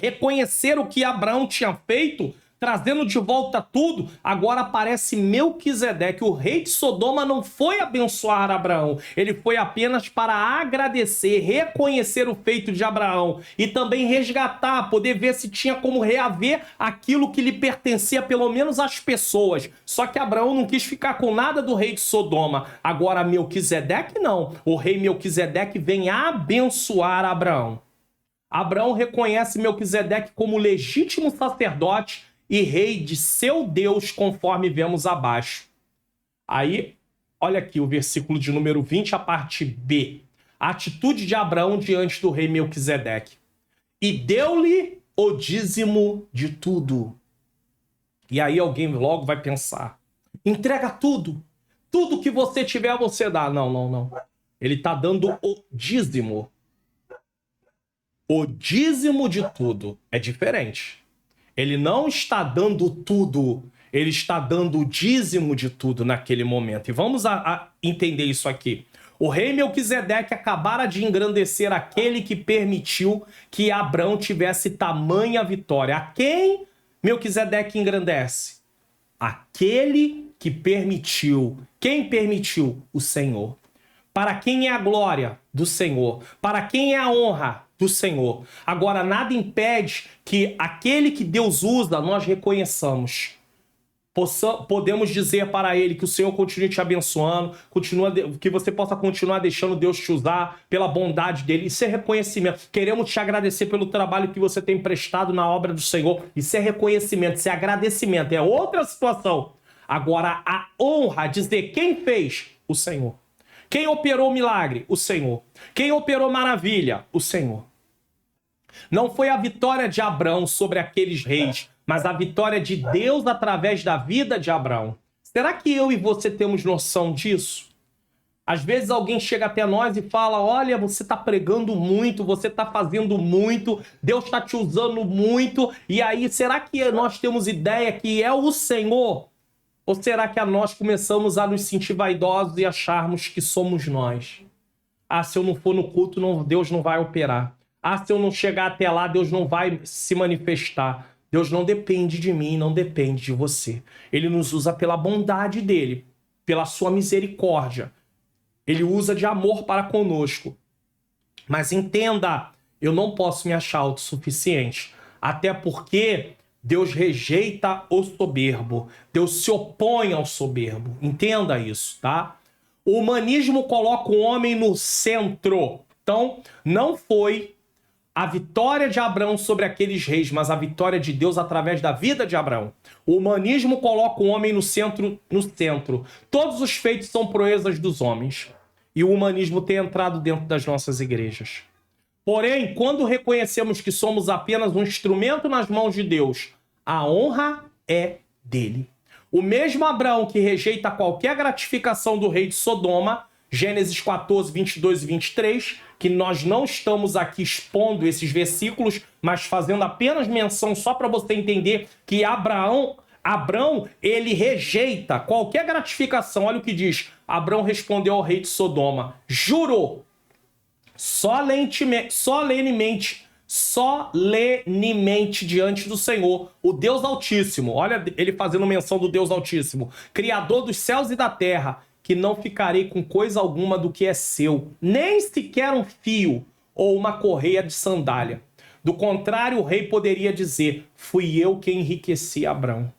reconhecer o que Abraão tinha feito, trazendo de volta tudo, agora aparece Melquisedeque. O rei de Sodoma não foi abençoar Abraão, ele foi apenas para agradecer, reconhecer o feito de Abraão e também resgatar, poder ver se tinha como reaver aquilo que lhe pertencia, pelo menos às pessoas. Só que Abraão não quis ficar com nada do rei de Sodoma. Agora Melquisedeque não. O rei Melquisedeque vem abençoar Abraão. Abraão reconhece Melquisedeque como legítimo sacerdote e rei de seu Deus, conforme vemos abaixo. Aí, olha aqui o versículo de número 20, a parte B. A atitude de Abraão diante do rei Melquisedeque. E deu-lhe o dízimo de tudo. E aí alguém logo vai pensar, entrega tudo. Tudo que você tiver, você dá. Não, não, não. Ele está dando o dízimo. O dízimo de tudo é diferente. Ele não está dando tudo, ele está dando o dízimo de tudo naquele momento. E vamos a entender isso aqui. O rei Melquisedeque acabara de engrandecer aquele que permitiu que Abrão tivesse tamanha vitória. A quem Melquisedeque engrandece? Aquele que permitiu. Quem permitiu? O Senhor. Para quem é a glória? Do Senhor. Para quem é a honra? Do Senhor. Agora, nada impede que aquele que Deus usa, nós reconheçamos. Podemos dizer para ele que o Senhor continue te abençoando, que você possa continuar deixando Deus te usar pela bondade dele. Isso é reconhecimento. Queremos te agradecer pelo trabalho que você tem prestado na obra do Senhor. Isso é reconhecimento, isso é agradecimento. É outra situação. Agora, a honra, dizer quem fez? O Senhor. Quem operou o milagre? O Senhor. Quem operou maravilha? O Senhor. Não foi a vitória de Abrão sobre aqueles reis, mas a vitória de Deus através da vida de Abrão. Será que eu e você temos noção disso? Às vezes alguém chega até nós e fala, olha, você está pregando muito, você está fazendo muito, Deus está te usando muito, e aí, será que nós temos ideia que é o Senhor? Ou será que nós começamos a nos sentir vaidosos e acharmos que somos nós? Ah, se eu não for no culto, Deus não vai operar. Ah, se eu não chegar até lá, Deus não vai se manifestar. Deus não depende de mim, não depende de você. Ele nos usa pela bondade dele, pela sua misericórdia. Ele usa de amor para conosco. Mas entenda, eu não posso me achar autossuficiente. Até porque Deus rejeita o soberbo. Deus se opõe ao soberbo. Entenda isso, tá? O humanismo coloca o homem no centro. Então, não foi a vitória de Abrão sobre aqueles reis, mas a vitória de Deus através da vida de Abrão. O humanismo coloca o homem no centro. Todos os feitos são proezas dos homens. E o humanismo tem entrado dentro das nossas igrejas. Porém, quando reconhecemos que somos apenas um instrumento nas mãos de Deus, a honra é dele. O mesmo Abrão que rejeita qualquer gratificação do rei de Sodoma, Gênesis 14, 22 e 23, que nós não estamos aqui expondo esses versículos, mas fazendo apenas menção só para você entender que Abrão, ele rejeita qualquer gratificação. Olha o que diz. Abrão respondeu ao rei de Sodoma, jurou solenemente diante do Senhor, o Deus Altíssimo. Olha ele fazendo menção do Deus Altíssimo, Criador dos céus e da terra, que não ficarei com coisa alguma do que é seu, nem sequer um fio ou uma correia de sandália. Do contrário, o rei poderia dizer, fui eu quem enriqueci Abrão.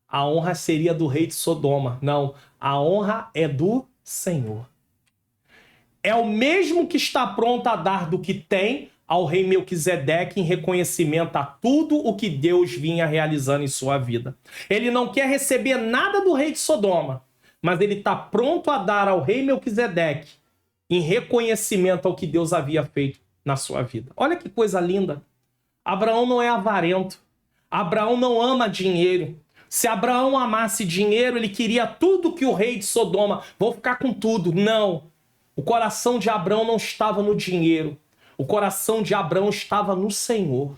A honra seria do rei de Sodoma. Não, a honra é do Senhor. É o mesmo que está pronto a dar do que tem ao rei Melquisedeque em reconhecimento a tudo o que Deus vinha realizando em sua vida. Ele não quer receber nada do rei de Sodoma, mas ele está pronto a dar ao rei Melquisedeque em reconhecimento ao que Deus havia feito na sua vida. Olha que coisa linda. Abraão não é avarento. Abraão não ama dinheiro. Se Abraão amasse dinheiro, ele queria tudo que o rei de Sodoma. Vou ficar com tudo. Não. O coração de Abraão não estava no dinheiro. O coração de Abraão estava no Senhor.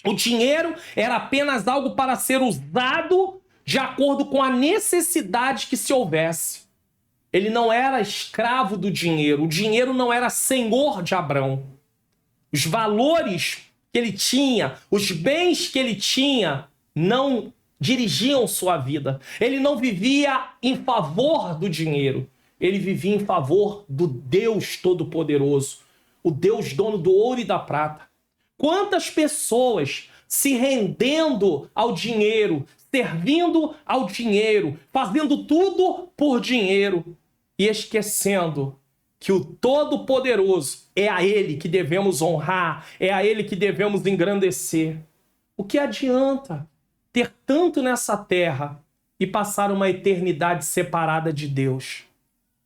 O dinheiro era apenas algo para ser usado de acordo com a necessidade que se houvesse. Ele não era escravo do dinheiro. O dinheiro não era senhor de Abrão. Os valores que ele tinha, os bens que ele tinha, não dirigiam sua vida. Ele não vivia em favor do dinheiro. Ele vivia em favor do Deus Todo-Poderoso, o Deus dono do ouro e da prata. Quantas pessoas se rendendo ao dinheiro, servindo ao dinheiro, fazendo tudo por dinheiro e esquecendo que o Todo-Poderoso é a Ele que devemos honrar, é a Ele que devemos engrandecer. O que adianta ter tanto nessa terra e passar uma eternidade separada de Deus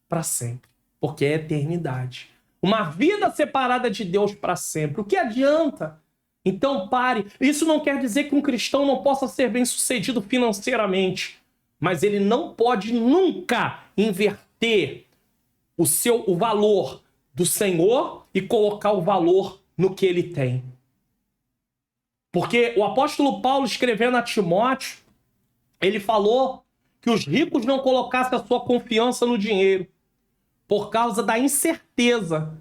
para sempre? Porque é eternidade. Uma vida separada de Deus para sempre. O que adianta? Então pare. Isso não quer dizer que um cristão não possa ser bem-sucedido financeiramente, mas ele não pode nunca inverter o valor do Senhor e colocar o valor no que ele tem. Porque o apóstolo Paulo, escrevendo a Timóteo, ele falou que os ricos não colocassem a sua confiança no dinheiro por causa da incerteza.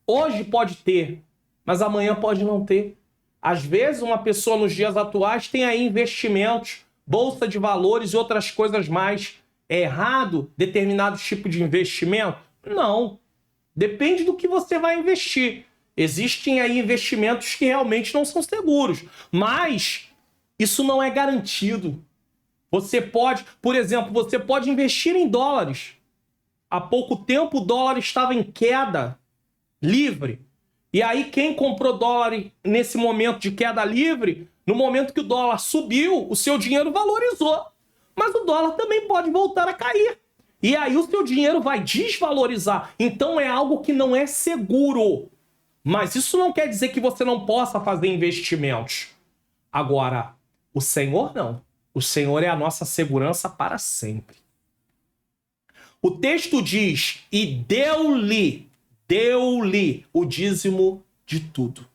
Hoje pode ter, mas amanhã pode não ter. Às vezes, uma pessoa nos dias atuais tem aí investimentos, bolsa de valores e outras coisas mais. É errado determinado tipo de investimento? Não. Depende do que você vai investir. Existem aí investimentos que realmente não são seguros, mas isso não é garantido. Você pode, por exemplo, você pode investir em dólares. Há pouco tempo o dólar estava em queda livre. E aí quem comprou dólar nesse momento de queda livre, no momento que o dólar subiu, o seu dinheiro valorizou. Mas o dólar também pode voltar a cair. E aí o seu dinheiro vai desvalorizar. Então é algo que não é seguro. Mas isso não quer dizer que você não possa fazer investimentos. Agora, o Senhor não. O Senhor é a nossa segurança para sempre. O texto diz, e deu-lhe o dízimo de tudo.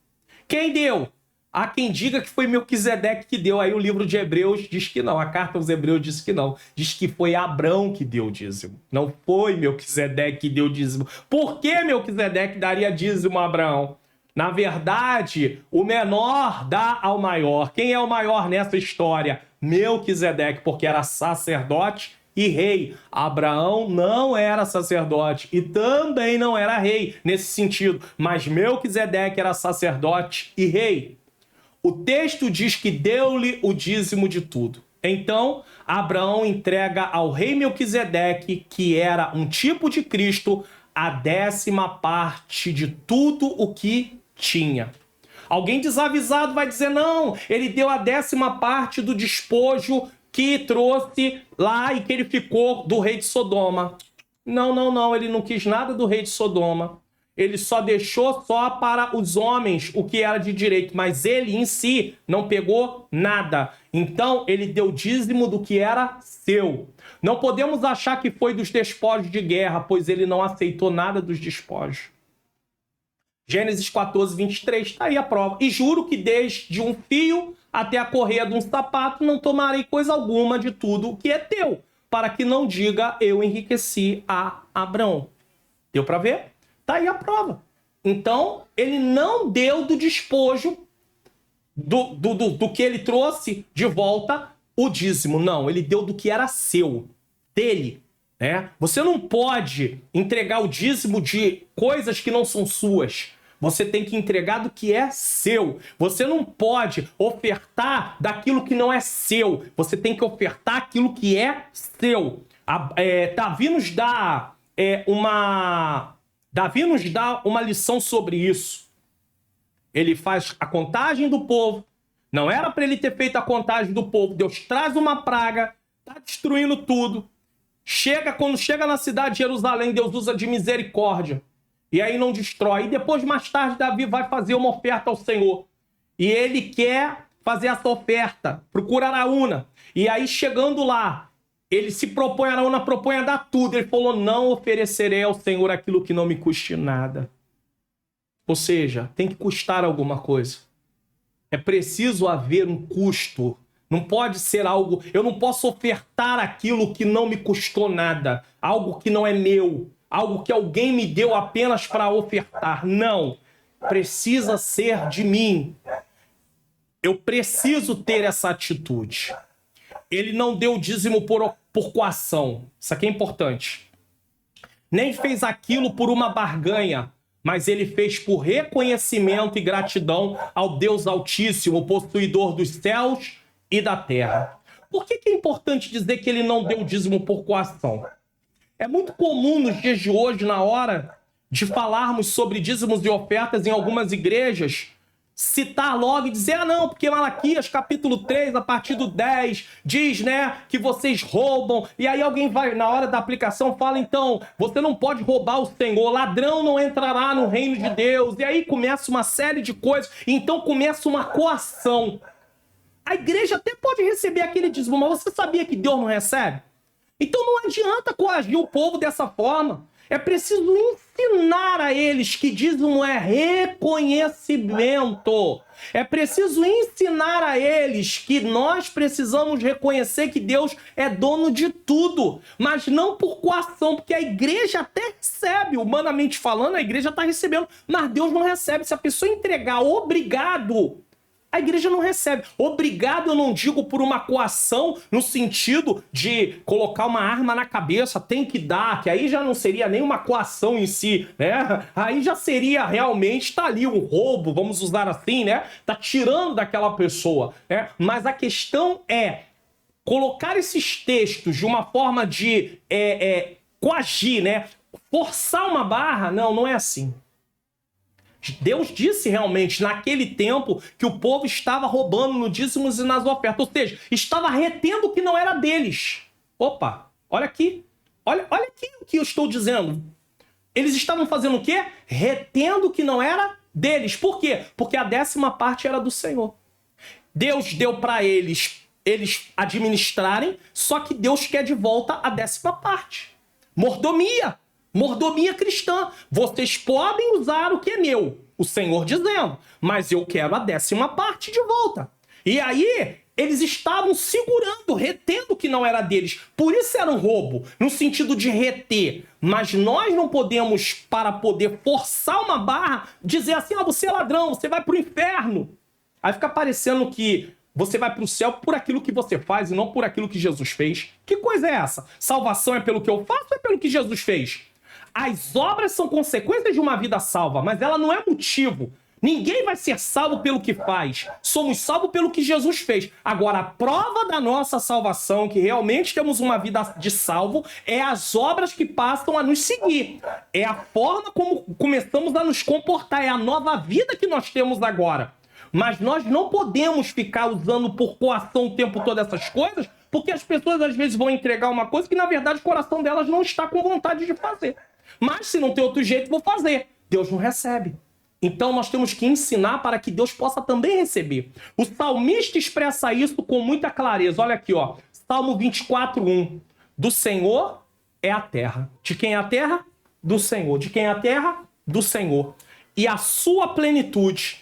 Quem deu? Há quem diga que foi Melquisedeque que deu. Aí o livro de Hebreus diz que não. A carta aos Hebreus diz que não. Diz que foi Abrão que deu o dízimo. Não foi Melquisedeque que deu o dízimo. Por que Melquisedeque daria dízimo a Abraão? Na verdade, o menor dá ao maior. Quem é o maior nessa história? Melquisedeque, porque era sacerdote e rei. Abraão não era sacerdote e também não era rei nesse sentido. Mas Melquisedeque era sacerdote e rei. O texto diz que deu-lhe o dízimo de tudo. Então, Abraão entrega ao rei Melquisedeque, que era um tipo de Cristo, a 10ª parte de tudo o que tinha. Alguém desavisado vai dizer, não, ele deu a 10ª parte do despojo que trouxe lá e que ele ficou do rei de Sodoma. Não, ele não quis nada do rei de Sodoma. Ele só deixou só para os homens o que era de direito, mas ele em si não pegou nada. Então ele deu dízimo do que era seu. Não podemos achar que foi dos despojos de guerra, pois ele não aceitou nada dos despojos. Gênesis 14, 23, está aí a prova. E juro que desde um fio até a correia de um sapato não tomarei coisa alguma de tudo o que é teu, para que não diga eu enriqueci a Abrão. Deu para ver? Tá aí a prova. Então, ele não deu do despojo do que ele trouxe de volta o dízimo. Não, ele deu do que era seu, dele. Né? Você não pode entregar o dízimo de coisas que não são suas. Você tem que entregar do que é seu. Você não pode ofertar daquilo que não é seu. Você tem que ofertar aquilo que é seu. Davi nos dá uma lição sobre isso. Ele faz a contagem do povo. Não era para ele ter feito a contagem do povo. Deus traz uma praga, está destruindo tudo. Quando chega na cidade de Jerusalém, Deus usa de misericórdia. E aí não destrói. E depois, mais tarde, Davi vai fazer uma oferta ao Senhor. E ele quer fazer essa oferta. Procura Araúna. E aí, chegando lá, ele se propõe, Araúna propõe a dar tudo. Ele falou, não oferecerei ao Senhor aquilo que não me custe nada. Ou seja, tem que custar alguma coisa. É preciso haver um custo. Não pode ser algo... Eu não posso ofertar aquilo que não me custou nada. Algo que não é meu. Algo que alguém me deu apenas para ofertar. Não. Precisa ser de mim. Eu preciso ter essa atitude. Ele não deu dízimo por coação. Isso aqui é importante. Nem fez aquilo por uma barganha, mas ele fez por reconhecimento e gratidão ao Deus Altíssimo, possuidor dos céus e da terra. Por que é importante dizer que ele não deu dízimo por coação? É muito comum nos dias de hoje, na hora de falarmos sobre dízimos e ofertas em algumas igrejas, citar logo e dizer, não, porque Malaquias capítulo 3, a partir do 10, diz, né, que vocês roubam, e aí alguém vai, na hora da aplicação, fala, então, você não pode roubar o Senhor, ladrão não entrará no reino de Deus, e aí começa uma série de coisas, então começa uma coação. A igreja até pode receber aquele dízimo, mas você sabia que Deus não recebe? Então não adianta coagir o povo dessa forma. É preciso ensinar a eles que dízimo é reconhecimento. É preciso ensinar a eles que nós precisamos reconhecer que Deus é dono de tudo, mas não por coação, porque a igreja até recebe, humanamente falando, a igreja está recebendo, mas Deus não recebe. Se a pessoa entregar obrigado, a igreja não recebe. Obrigado eu não digo por uma coação no sentido de colocar uma arma na cabeça, tem que dar, que aí já não seria nem uma coação em si, né? Aí já seria realmente, tá ali um roubo, vamos usar assim, né? Tá tirando daquela pessoa, né? Mas a questão é colocar esses textos de uma forma de coagir, né? Forçar uma barra, não é assim. Deus disse realmente naquele tempo que o povo estava roubando no dízimos e nas ofertas, ou seja, estava retendo o que não era deles. Opa, olha aqui, olha aqui o que eu estou dizendo. Eles estavam fazendo o quê? Retendo o que não era deles. Por quê? Porque a 10ª parte era do Senhor. Deus deu para eles administrarem, só que Deus quer de volta a 10ª parte. Mordomia cristã. Vocês podem usar o que é meu, o Senhor dizendo, mas eu quero a 10ª parte de volta. E aí, eles estavam segurando, retendo o que não era deles. Por isso era um roubo, no sentido de reter. Mas nós não podemos, para poder forçar uma barra, dizer assim, você é ladrão, você vai para o inferno. Aí fica parecendo que você vai para o céu por aquilo que você faz e não por aquilo que Jesus fez. Que coisa é essa? Salvação é pelo que eu faço ou é pelo que Jesus fez? As obras são consequências de uma vida salva, mas ela não é motivo. Ninguém vai ser salvo pelo que faz. Somos salvos pelo que Jesus fez. Agora, a prova da nossa salvação, que realmente temos uma vida de salvo, é as obras que passam a nos seguir. É a forma como começamos a nos comportar. É a nova vida que nós temos agora. Mas nós não podemos ficar usando por coação o tempo todo essas coisas, porque as pessoas às vezes vão entregar uma coisa que na verdade o coração delas não está com vontade de fazer. Mas se não tem outro jeito, vou fazer. Deus não recebe. Então nós temos que ensinar para que Deus possa também receber. O salmista expressa isso com muita clareza. Olha aqui, ó. Salmo 24:1. Do Senhor é a terra. De quem é a terra? Do Senhor. De quem é a terra? Do Senhor. E a sua plenitude,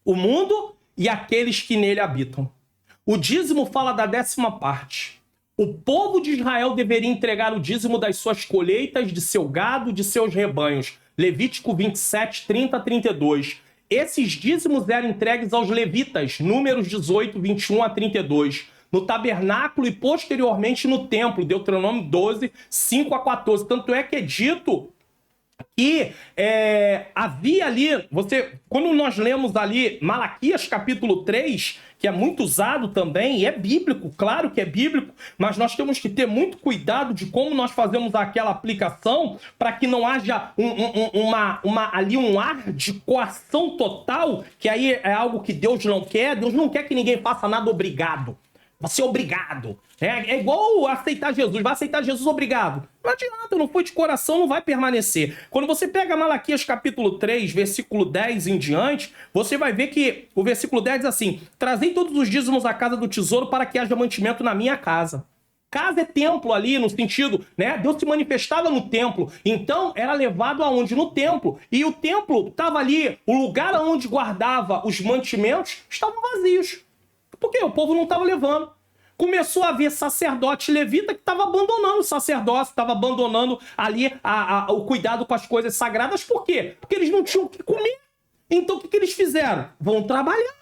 o mundo e aqueles que nele habitam. O dízimo fala da 10ª parte. O povo de Israel deveria entregar o dízimo das suas colheitas, de seu gado, de seus rebanhos. Levítico 27, 30 a 32. Esses dízimos eram entregues aos levitas, Números 18, 21 a 32. No tabernáculo e posteriormente no templo, Deuteronômio 12, 5 a 14. Tanto é que é dito que havia ali, quando nós lemos ali Malaquias capítulo 3, que é muito usado também, e é bíblico, claro que é bíblico, mas nós temos que ter muito cuidado de como nós fazemos aquela aplicação para que não haja ali um ar de coação total, que aí é algo que Deus não quer. Deus não quer que ninguém faça nada obrigado. Vai ser obrigado. É igual aceitar Jesus. Vai aceitar Jesus obrigado. Não adianta, não foi de coração, não vai permanecer. Quando você pega Malaquias capítulo 3, versículo 10 em diante, você vai ver que o versículo 10 diz assim: trazei todos os dízimos à casa do tesouro para que haja mantimento na minha casa. Casa é templo ali, no sentido, né? Deus se manifestava no templo. Então, era levado aonde? No templo. E o templo estava ali, o lugar onde guardava os mantimentos, estavam vazios. Por quê? O povo não estava levando. Começou a haver sacerdote levita que estava abandonando o sacerdócio, estava abandonando ali o cuidado com as coisas sagradas. Por quê? Porque eles não tinham o que comer. Então o que eles fizeram? Vamos trabalhar.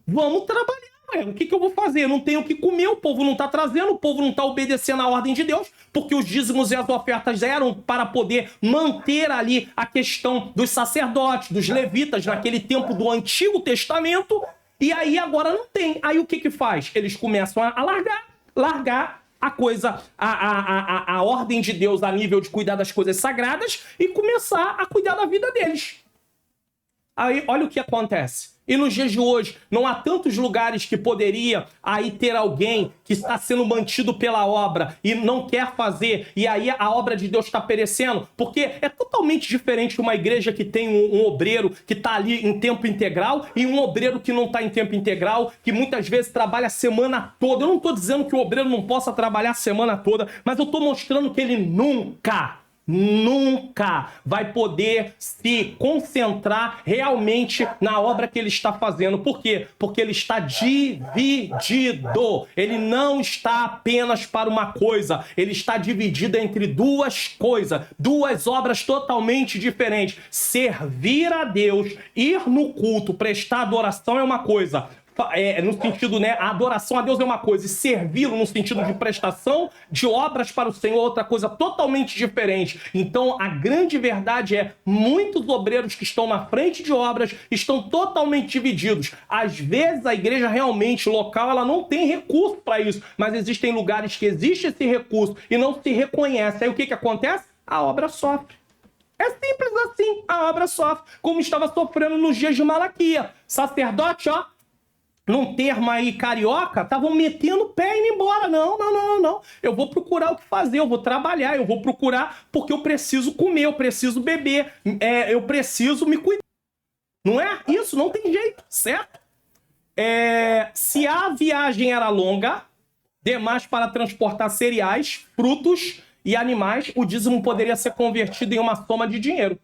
Vamos trabalhar. O que eu vou fazer? Eu não tenho o que comer, o povo não está trazendo, o povo não está obedecendo à ordem de Deus, porque os dízimos e as ofertas eram para poder manter ali a questão dos sacerdotes, dos levitas, naquele tempo do Antigo Testamento. E aí agora não tem. Aí o que faz? Eles começam a largar a coisa, a ordem de Deus a nível de cuidar das coisas sagradas e começar a cuidar da vida deles. Aí, olha o que acontece. E nos dias de hoje, não há tantos lugares que poderia aí ter alguém que está sendo mantido pela obra e não quer fazer, e aí a obra de Deus está perecendo, porque é totalmente diferente uma igreja que tem um obreiro que está ali em tempo integral e um obreiro que não está em tempo integral, que muitas vezes trabalha a semana toda. Eu não estou dizendo que o obreiro não possa trabalhar a semana toda, mas eu estou mostrando que ele nunca vai poder se concentrar realmente na obra que ele está fazendo. Por quê? Porque ele está dividido. Ele não está apenas para uma coisa, ele está dividido entre duas coisas, duas obras totalmente diferentes. Servir a Deus, ir no culto, prestar adoração é uma coisa. No sentido, né, a adoração a Deus é uma coisa, e servi-lo no sentido de prestação de obras para o Senhor é outra coisa totalmente diferente. Então, a grande verdade é, muitos obreiros que estão na frente de obras estão totalmente divididos. Às vezes, a igreja realmente local, ela não tem recurso para isso, mas existem lugares que existe esse recurso e não se reconhece. Aí o que acontece? A obra sofre. É simples assim, a obra sofre, como estava sofrendo nos dias de Malaquia. Sacerdote, ó, num termo aí carioca, estavam metendo o pé e indo embora. Não. Eu vou procurar o que fazer, eu vou trabalhar, eu vou procurar porque eu preciso comer, eu preciso beber, eu preciso me cuidar. Não é isso? Não tem jeito, certo? Se a viagem era longa, demais para transportar cereais, frutos e animais, o dízimo poderia ser convertido em uma soma de dinheiro.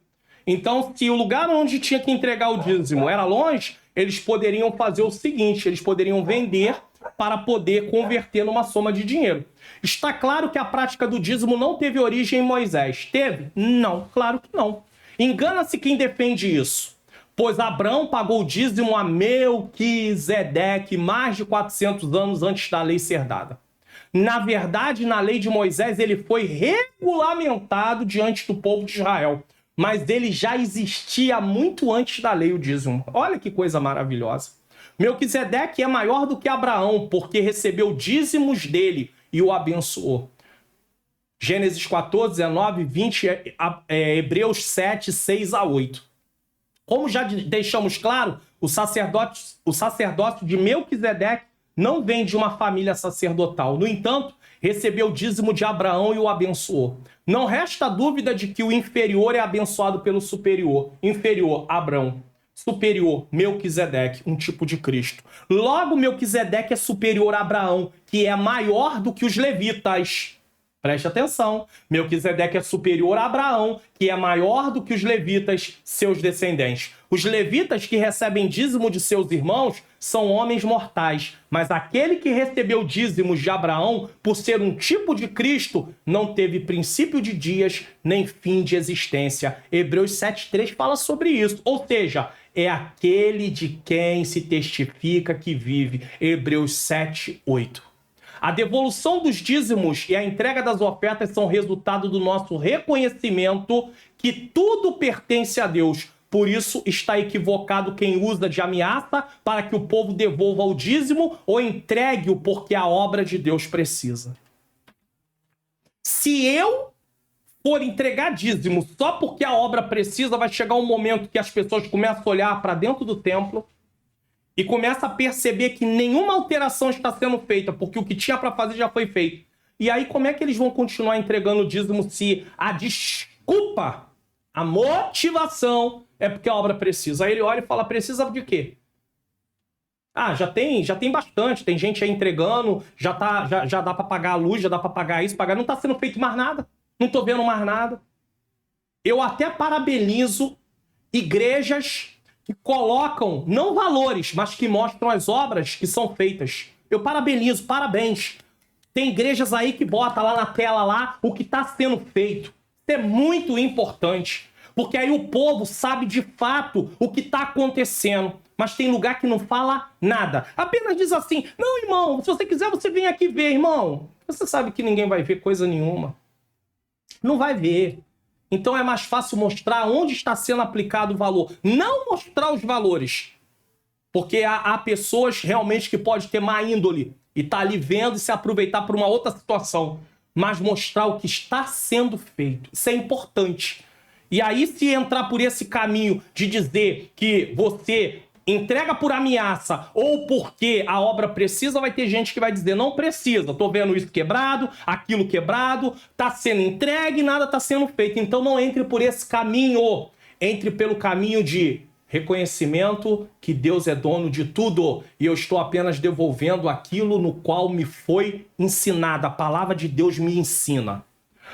Então, se o lugar onde tinha que entregar o dízimo era longe, eles poderiam fazer o seguinte, eles poderiam vender para poder converter numa soma de dinheiro. Está claro que a prática do dízimo não teve origem em Moisés. Teve? Não, claro que não. Engana-se quem defende isso, pois Abraão pagou o dízimo a Melquisedeque mais de 400 anos antes da lei ser dada. Na verdade, na lei de Moisés, ele foi regulamentado diante do povo de Israel. Mas ele já existia muito antes da lei, o dízimo. Olha que coisa maravilhosa. Melquisedeque é maior do que Abraão, porque recebeu dízimos dele e o abençoou. Gênesis 14, 19, 20, Hebreus 7, 6 a 8. Como já deixamos claro, o sacerdócio de Melquisedeque não vem de uma família sacerdotal. No entanto, recebeu o dízimo de Abraão e o abençoou. Não resta dúvida de que o inferior é abençoado pelo superior. Inferior, Abraão. Superior, Melquisedeque, um tipo de Cristo. Logo, Melquisedeque é superior a Abraão, que é maior do que os levitas. Preste atenção. Melquisedeque é superior a Abraão, que é maior do que os levitas, seus descendentes. Os levitas que recebem dízimo de seus irmãos são homens mortais, mas aquele que recebeu dízimos de Abraão, por ser um tipo de Cristo, não teve princípio de dias nem fim de existência. Hebreus 7,3 fala sobre isso. Ou seja, é aquele de quem se testifica que vive. Hebreus 7,8. A devolução dos dízimos e a entrega das ofertas são resultado do nosso reconhecimento que tudo pertence a Deus. Por isso está equivocado quem usa de ameaça para que o povo devolva o dízimo ou entregue-o porque a obra de Deus precisa. Se eu for entregar dízimo só porque a obra precisa, vai chegar um momento que as pessoas começam a olhar para dentro do templo e começa a perceber que nenhuma alteração está sendo feita, porque o que tinha para fazer já foi feito. E aí, como é que eles vão continuar entregando o dízimo se a desculpa, a motivação é porque a obra precisa? Aí ele olha e fala, precisa de quê? Ah, já tem bastante, tem gente aí entregando, já dá para pagar a luz, já dá para pagar isso, pagar. Não está sendo feito mais nada, não estou vendo mais nada. Eu até parabenizo igrejas que colocam, não valores, mas que mostram as obras que são feitas. Eu parabenizo, parabéns. Tem igrejas aí que bota lá na tela lá o que está sendo feito. Isso é muito importante, porque aí o povo sabe de fato o que está acontecendo. Mas tem lugar que não fala nada. Apenas diz assim, não, irmão, se você quiser você vem aqui ver, irmão. Você sabe que ninguém vai ver coisa nenhuma. Não vai ver. Então é mais fácil mostrar onde está sendo aplicado o valor. Não mostrar os valores. Porque há pessoas realmente que podem ter má índole e tá ali vendo e se aproveitar por uma outra situação. Mas mostrar o que está sendo feito. Isso é importante. E aí, se entrar por esse caminho de dizer que você entrega por ameaça ou porque a obra precisa, vai ter gente que vai dizer, não precisa, tô vendo isso quebrado, aquilo quebrado, tá sendo entregue e nada tá sendo feito. Então não entre por esse caminho, entre pelo caminho de reconhecimento que Deus é dono de tudo e eu estou apenas devolvendo aquilo no qual me foi ensinado, a palavra de Deus me ensina.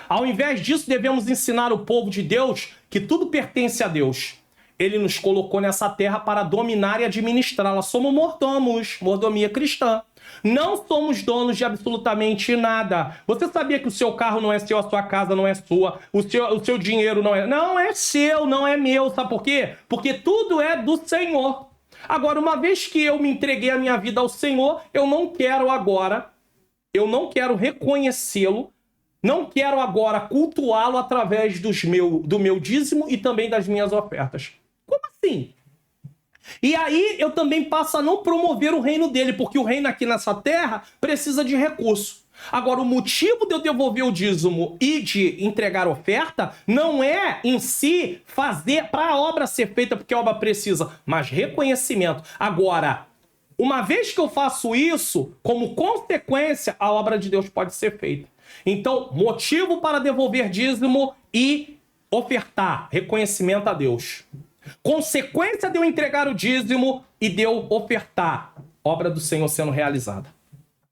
Ao invés disso, devemos ensinar o povo de Deus que tudo pertence a Deus. Ele nos colocou nessa terra para dominar e administrá-la. Somos mordomos, mordomia cristã. Não somos donos de absolutamente nada. Você sabia que o seu carro não é seu, a sua casa não é sua, o seu dinheiro não é... Não é seu, não é meu. Sabe por quê? Porque tudo é do Senhor. Agora, uma vez que eu me entreguei a minha vida ao Senhor, eu não quero reconhecê-lo, não quero agora cultuá-lo através do meu dízimo e também das minhas ofertas. Como assim? E aí eu também passo a não promover o reino dele, porque o reino aqui nessa terra precisa de recurso. Agora, o motivo de eu devolver o dízimo e de entregar oferta não é em si fazer para a obra ser feita porque a obra precisa, mas reconhecimento. Agora, uma vez que eu faço isso, como consequência, a obra de Deus pode ser feita. Então, motivo para devolver dízimo e ofertar, reconhecimento a Deus. Consequência de eu entregar o dízimo e de eu ofertar, obra do Senhor sendo realizada.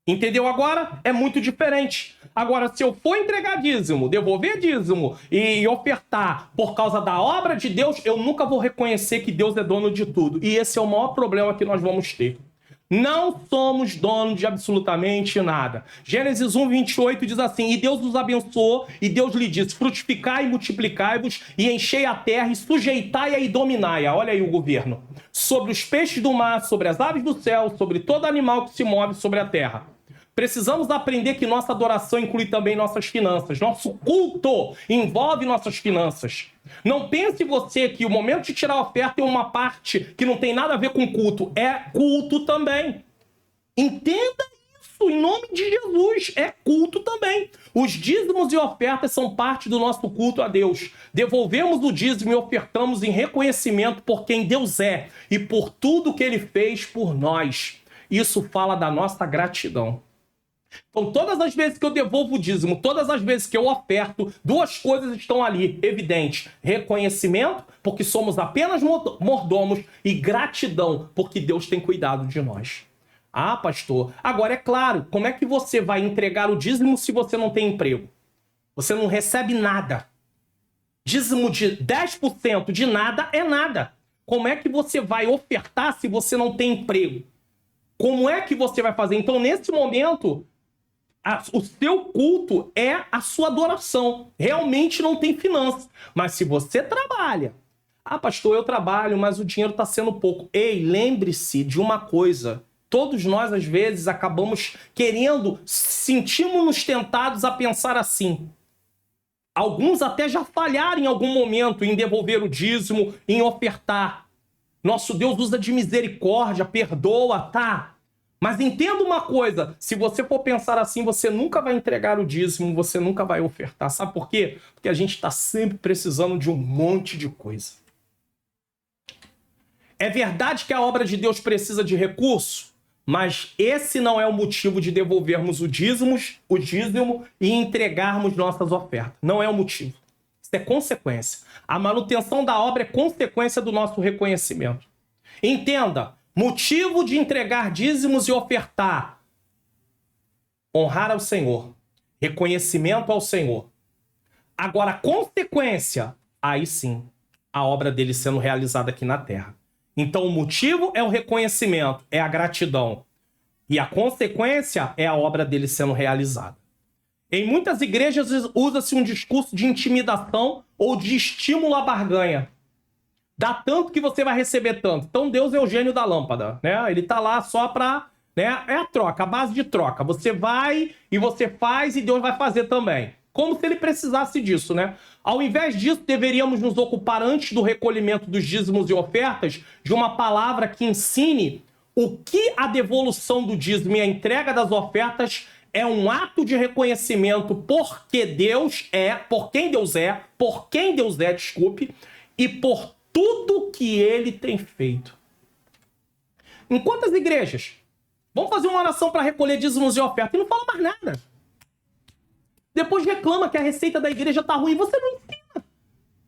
Entendeu agora? É muito diferente. Agora, se eu for entregar dízimo, devolver dízimo e ofertar por causa da obra de Deus, eu nunca vou reconhecer que Deus é dono de tudo. E esse é o maior problema que nós vamos ter. Não somos donos de absolutamente nada. Gênesis 1, 28 diz assim, e Deus nos abençoou, e Deus lhe disse, frutificai e multiplicai-vos, e enchei a terra, e sujeitai-a e dominai-a. Olha aí o governo. Sobre os peixes do mar, sobre as aves do céu, sobre todo animal que se move sobre a terra. Precisamos aprender que nossa adoração inclui também nossas finanças. Nosso culto envolve nossas finanças. Não pense você que o momento de tirar a oferta é uma parte que não tem nada a ver com culto. É culto também. Entenda isso em nome de Jesus. É culto também. Os dízimos e ofertas são parte do nosso culto a Deus. Devolvemos o dízimo e ofertamos em reconhecimento por quem Deus é e por tudo que Ele fez por nós. Isso fala da nossa gratidão. Então, todas as vezes que eu devolvo o dízimo, todas as vezes que eu oferto, duas coisas estão ali, evidentes. Reconhecimento, porque somos apenas mordomos, e gratidão, porque Deus tem cuidado de nós. Ah, pastor, agora é claro, como é que você vai entregar o dízimo se você não tem emprego? Você não recebe nada. Dízimo de 10% de nada é nada. Como é que você vai ofertar se você não tem emprego? Como é que você vai fazer? Então, nesse momento, o seu culto é a sua adoração. Realmente não tem finanças. Mas se você trabalha... Ah, pastor, eu trabalho, mas o dinheiro está sendo pouco. Ei, lembre-se de uma coisa. Todos nós, às vezes, acabamos querendo, sentimos-nos tentados a pensar assim. Alguns até já falharam em algum momento em devolver o dízimo, em ofertar. Nosso Deus usa de misericórdia, perdoa, tá? Mas entenda uma coisa, se você for pensar assim, você nunca vai entregar o dízimo, você nunca vai ofertar. Sabe por quê? Porque a gente está sempre precisando de um monte de coisa. É verdade que a obra de Deus precisa de recurso, mas esse não é o motivo de devolvermos o dízimo e entregarmos nossas ofertas. Não é o motivo. Isso é consequência. A manutenção da obra é consequência do nosso reconhecimento. Entenda, motivo de entregar dízimos e ofertar. Honrar ao Senhor. Reconhecimento ao Senhor. Agora, consequência, aí sim, a obra dele sendo realizada aqui na terra. Então, o motivo é o reconhecimento, é a gratidão. E a consequência é a obra dele sendo realizada. Em muitas igrejas usa-se um discurso de intimidação ou de estímulo à barganha. Dá tanto que você vai receber tanto. Então Deus é o gênio da lâmpada, né? Ele tá lá só para, né? É a troca, a base de troca. Você vai e você faz e Deus vai fazer também. Como se ele precisasse disso, né? Ao invés disso, deveríamos nos ocupar antes do recolhimento dos dízimos e ofertas de uma palavra que ensine o que a devolução do dízimo e a entrega das ofertas é um ato de reconhecimento por quem Deus é, desculpe, e por tudo que ele tem feito. Em quantas igrejas vão fazer uma oração para recolher dízimos e ofertas e não fala mais nada? Depois reclama que a receita da igreja está ruim. Você não ensina.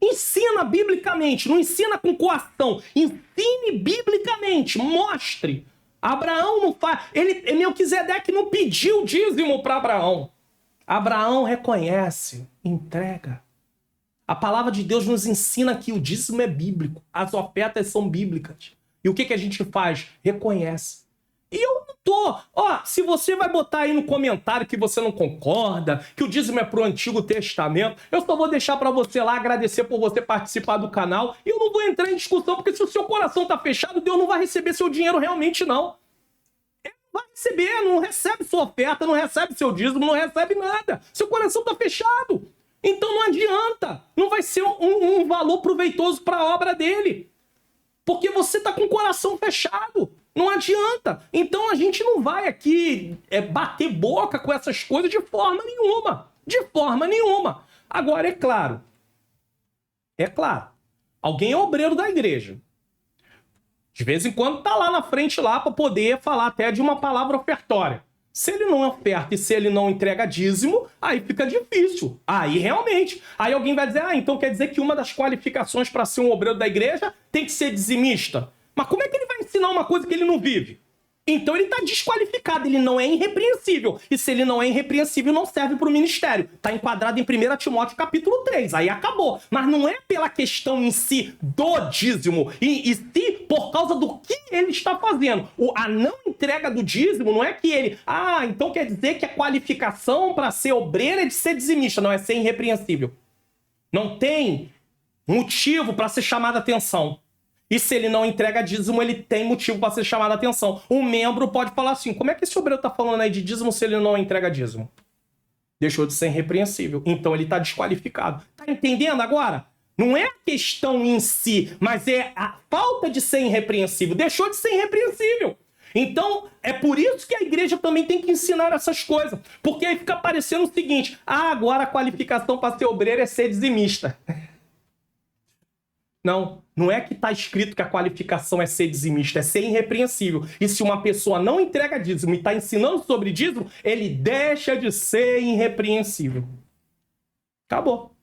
Ensina biblicamente, não ensina com coação. Ensine biblicamente, mostre. Abraão não faz. Melquisedeque não pediu dízimo para Abraão. Abraão reconhece, entrega. A palavra de Deus nos ensina que o dízimo é bíblico, as ofertas são bíblicas. E o que a gente faz? Reconhece. E eu não tô. Se você vai botar aí no comentário que você não concorda, que o dízimo é pro Antigo Testamento, eu só vou deixar para você lá agradecer por você participar do canal. E eu não vou entrar em discussão, porque se o seu coração tá fechado, Deus não vai receber seu dinheiro realmente, não. Ele não vai receber, não recebe sua oferta, não recebe seu dízimo, não recebe nada. Seu coração tá fechado. Então não adianta. Não vai ser um valor proveitoso para a obra dele. Porque você está com o coração fechado. Não adianta. Então a gente não vai aqui bater boca com essas coisas de forma nenhuma. De forma nenhuma. Agora, é claro. Alguém é obreiro da igreja. De vez em quando tá lá na frente lá para poder falar até de uma palavra ofertória. Se ele não oferta e se ele não entrega dízimo, aí fica difícil. Aí realmente. Aí alguém vai dizer, então quer dizer que uma das qualificações para ser um obreiro da igreja tem que ser dizimista. Mas como é que ele vai ensinar uma coisa que ele não vive? Então ele está desqualificado, ele não é irrepreensível. E se ele não é irrepreensível, não serve para o ministério. Está enquadrado em 1 Timóteo capítulo 3, aí acabou. Mas não é pela questão em si do dízimo, e se por causa do que ele está fazendo. A não entrega do dízimo não é que ele... então quer dizer que a qualificação para ser obreiro é de ser dizimista, não é ser irrepreensível. Não tem motivo para ser chamado a atenção. E se ele não entrega dízimo, ele tem motivo para ser chamado a atenção. Um membro pode falar assim, como é que esse obreiro está falando aí de dízimo se ele não entrega dízimo? Deixou de ser irrepreensível. Então ele está desqualificado. Tá entendendo agora? Não é a questão em si, mas é a falta de ser irrepreensível. Deixou de ser irrepreensível. Então, é por isso que a igreja também tem que ensinar essas coisas. Porque aí fica parecendo o seguinte, agora a qualificação para ser obreiro é ser dizimista. Não é que está escrito que a qualificação é ser dizimista, é ser irrepreensível. E se uma pessoa não entrega dízimo e está ensinando sobre dízimo, ele deixa de ser irrepreensível. Acabou.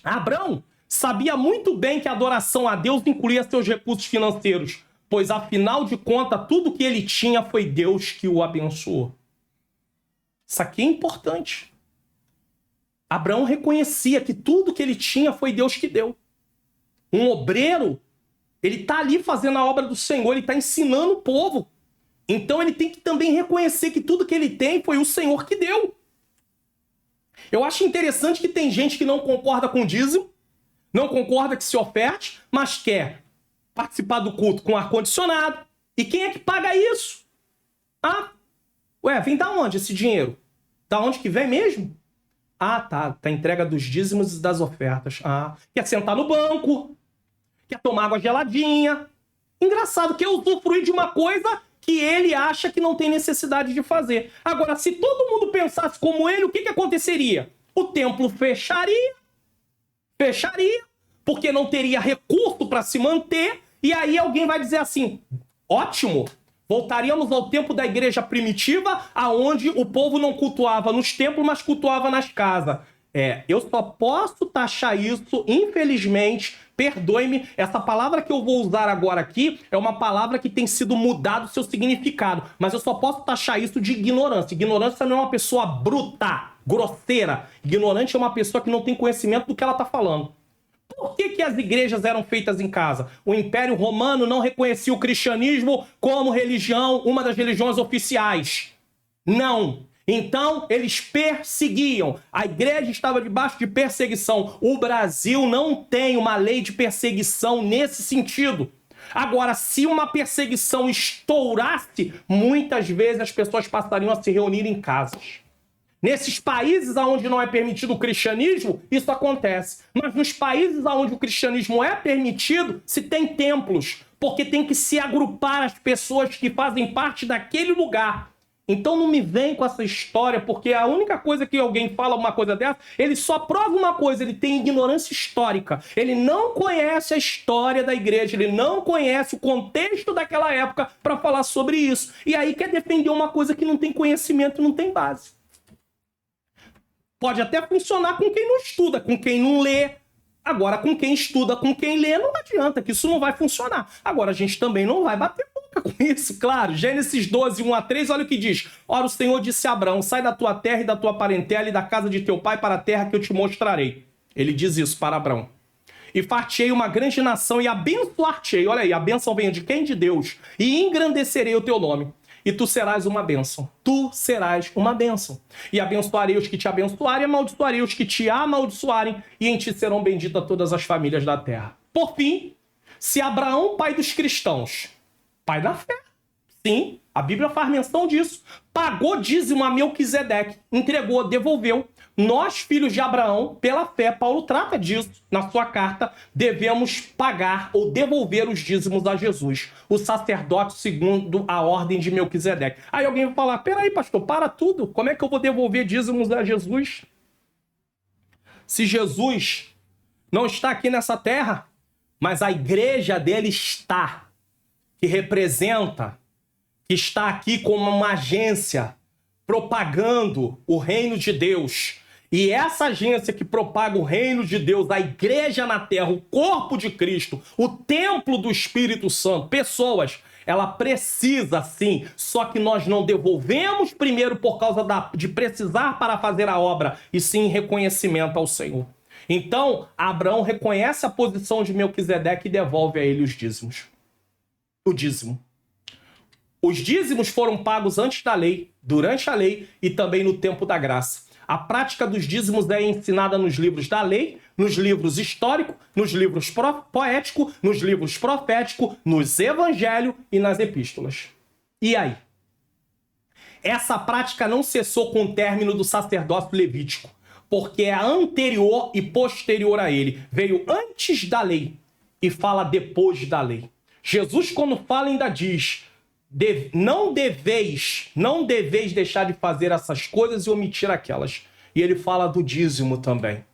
Abraão sabia muito bem que a adoração a Deus incluía seus recursos financeiros, pois, afinal de contas, tudo que ele tinha foi Deus que o abençoou. Isso aqui é importante. Abraão reconhecia que tudo que ele tinha foi Deus que deu. Um obreiro, ele está ali fazendo a obra do Senhor, ele está ensinando o povo. Então ele tem que também reconhecer que tudo que ele tem foi o Senhor que deu. Eu acho interessante que tem gente que não concorda com o dízimo, não concorda que se oferte, mas quer participar do culto com ar-condicionado. E quem é que paga isso? Vem da onde esse dinheiro? Da onde que vem mesmo? Tá entrega dos dízimos e das ofertas. Quer sentar no banco, quer tomar água geladinha. Engraçado, quer usufruir de uma coisa que ele acha que não tem necessidade de fazer. Agora, se todo mundo pensasse como ele, o que aconteceria? O templo fecharia, porque não teria recurso para se manter, e aí alguém vai dizer assim, ótimo, voltaríamos ao tempo da igreja primitiva, aonde o povo não cultuava nos templos, mas cultuava nas casas. Eu só posso taxar isso, infelizmente, perdoe-me, essa palavra que eu vou usar agora aqui é uma palavra que tem sido mudado o seu significado, mas eu só posso taxar isso de ignorância. Ignorância não é uma pessoa bruta, grosseira. Ignorante é uma pessoa que não tem conhecimento do que ela está falando. Por que as igrejas eram feitas em casa? O Império Romano não reconhecia o cristianismo como religião, uma das religiões oficiais. Não. Então, eles perseguiam. A igreja estava debaixo de perseguição. O Brasil não tem uma lei de perseguição nesse sentido. Agora, se uma perseguição estourasse, muitas vezes as pessoas passariam a se reunir em casas. Nesses países onde não é permitido o cristianismo, isso acontece. Mas nos países onde o cristianismo é permitido, se tem templos, porque tem que se agrupar as pessoas que fazem parte daquele lugar. Então não me vem com essa história, porque a única coisa que alguém fala uma coisa dessa, ele só prova uma coisa, ele tem ignorância histórica. Ele não conhece a história da igreja, ele não conhece o contexto daquela época para falar sobre isso. E aí quer defender uma coisa que não tem conhecimento, não tem base. Pode até funcionar com quem não estuda, com quem não lê. Agora, com quem estuda, com quem lê, não adianta, que isso não vai funcionar. Agora, a gente também não vai bater boca com isso, claro. Gênesis 12, 1-3, olha o que diz. Ora, o Senhor disse a Abraão, sai da tua terra e da tua parentela e da casa de teu pai para a terra que eu te mostrarei. Ele diz isso para Abraão. E fartei uma grande nação e abençoar-te-ei. Olha aí, a bênção vem de quem? De Deus. E engrandecerei o teu nome. E tu serás uma bênção. Tu serás uma bênção. E abençoarei os que te abençoarem, e amaldiçoarei os que te amaldiçoarem, e em ti serão benditas todas as famílias da terra. Por fim, se Abraão, pai dos cristãos, pai da fé, sim, a Bíblia faz menção disso, pagou dízimo a Melquisedeque, entregou, devolveu. Nós, filhos de Abraão, pela fé, Paulo trata disso na sua carta, devemos pagar ou devolver os dízimos a Jesus, o sacerdote segundo a ordem de Melquisedeque. Aí alguém vai falar, peraí, pastor, para tudo, como é que eu vou devolver dízimos a Jesus? Se Jesus não está aqui nessa terra, mas a igreja dele está, que representa, que está aqui como uma agência propagando o reino de Deus. E essa agência que propaga o reino de Deus, a igreja na terra, o corpo de Cristo, o templo do Espírito Santo, pessoas, ela precisa sim, só que nós não devolvemos primeiro por causa de precisar para fazer a obra, e sim reconhecimento ao Senhor. Então, Abraão reconhece a posição de Melquisedeque e devolve a ele os dízimos. O dízimo. Os dízimos foram pagos antes da lei, durante a lei e também no tempo da graça. A prática dos dízimos é ensinada nos livros da lei, nos livros históricos, nos livros poéticos, nos livros proféticos, nos evangelhos e nas epístolas. E aí? Essa prática não cessou com o término do sacerdócio levítico, porque é anterior e posterior a ele. Veio antes da lei e fala depois da lei. Jesus, quando fala, ainda diz... Não deveis deixar de fazer essas coisas e omitir aquelas. E ele fala do dízimo também.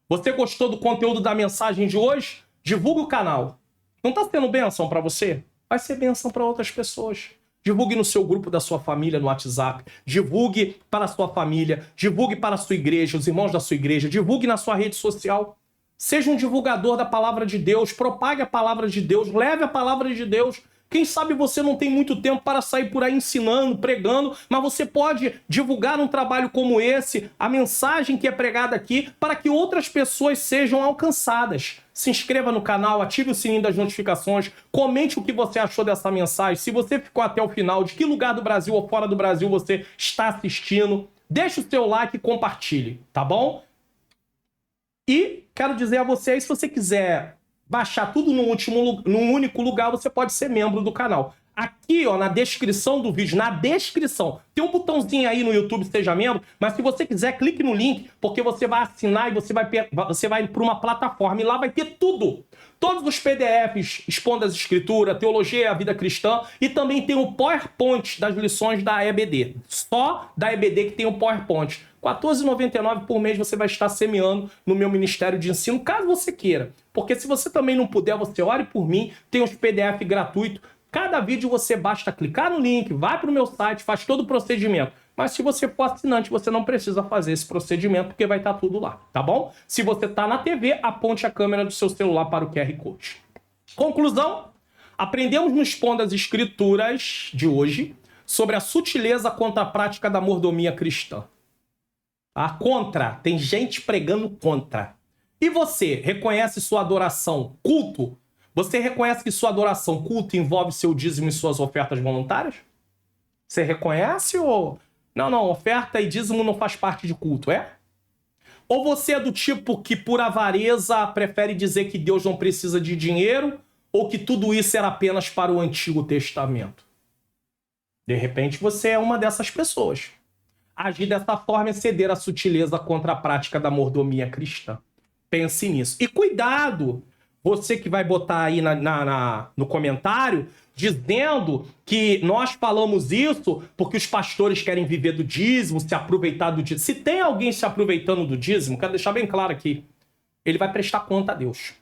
Você gostou do conteúdo da mensagem de hoje? Divulgue o canal. Não está sendo bênção para você? Vai ser bênção para outras pessoas. Divulgue no seu grupo da sua família no WhatsApp. Divulgue para a sua família. Divulgue para a sua igreja, os irmãos da sua igreja. Divulgue na sua rede social. Seja um divulgador da palavra de Deus. Propague a palavra de Deus. Leve a palavra de Deus. Quem sabe você não tem muito tempo para sair por aí ensinando, pregando, mas você pode divulgar um trabalho como esse, a mensagem que é pregada aqui, para que outras pessoas sejam alcançadas. Se inscreva no canal, ative o sininho das notificações, comente o que você achou dessa mensagem. Se você ficou até o final, de que lugar do Brasil ou fora do Brasil você está assistindo, deixe o seu like e compartilhe, tá bom? E quero dizer a vocês, se você quiser... baixar tudo num único lugar, você pode ser membro do canal. Aqui, ó, na descrição do vídeo, na descrição, tem um botãozinho aí no YouTube, seja membro, mas se você quiser, clique no link, porque você vai assinar e você vai para uma plataforma e lá vai ter tudo. Todos os PDFs expondo as escrituras, teologia e a vida cristã, e também tem o PowerPoint das lições da EBD. Só da EBD que tem o PowerPoint. R$ 14,99 por mês você vai estar semeando no meu Ministério de Ensino, caso você queira. Porque se você também não puder, você ore por mim, tem os PDF gratuitos. Cada vídeo você basta clicar no link, vai para o meu site, faz todo o procedimento. Mas se você for assinante, você não precisa fazer esse procedimento, porque vai estar tudo lá, tá bom? Se você está na TV, aponte a câmera do seu celular para o QR Code. Conclusão, aprendemos no Expondo as Escrituras de hoje sobre a sutileza contra a prática da mordomia cristã. A contra, tem gente pregando contra. E você reconhece sua adoração culto? Você reconhece que sua adoração culto envolve seu dízimo e suas ofertas voluntárias? Você reconhece ou... Não, oferta e dízimo não faz parte de culto, é? Ou você é do tipo que por avareza prefere dizer que Deus não precisa de dinheiro ou que tudo isso era apenas para o Antigo Testamento? De repente você é uma dessas pessoas. Agir dessa forma é ceder à sutileza contra a prática da mordomia cristã. Pense nisso. E cuidado! você que vai botar aí no comentário, dizendo que nós falamos isso porque os pastores querem viver do dízimo, se aproveitar do dízimo. Se tem alguém se aproveitando do dízimo, quero deixar bem claro aqui, ele vai prestar conta a Deus.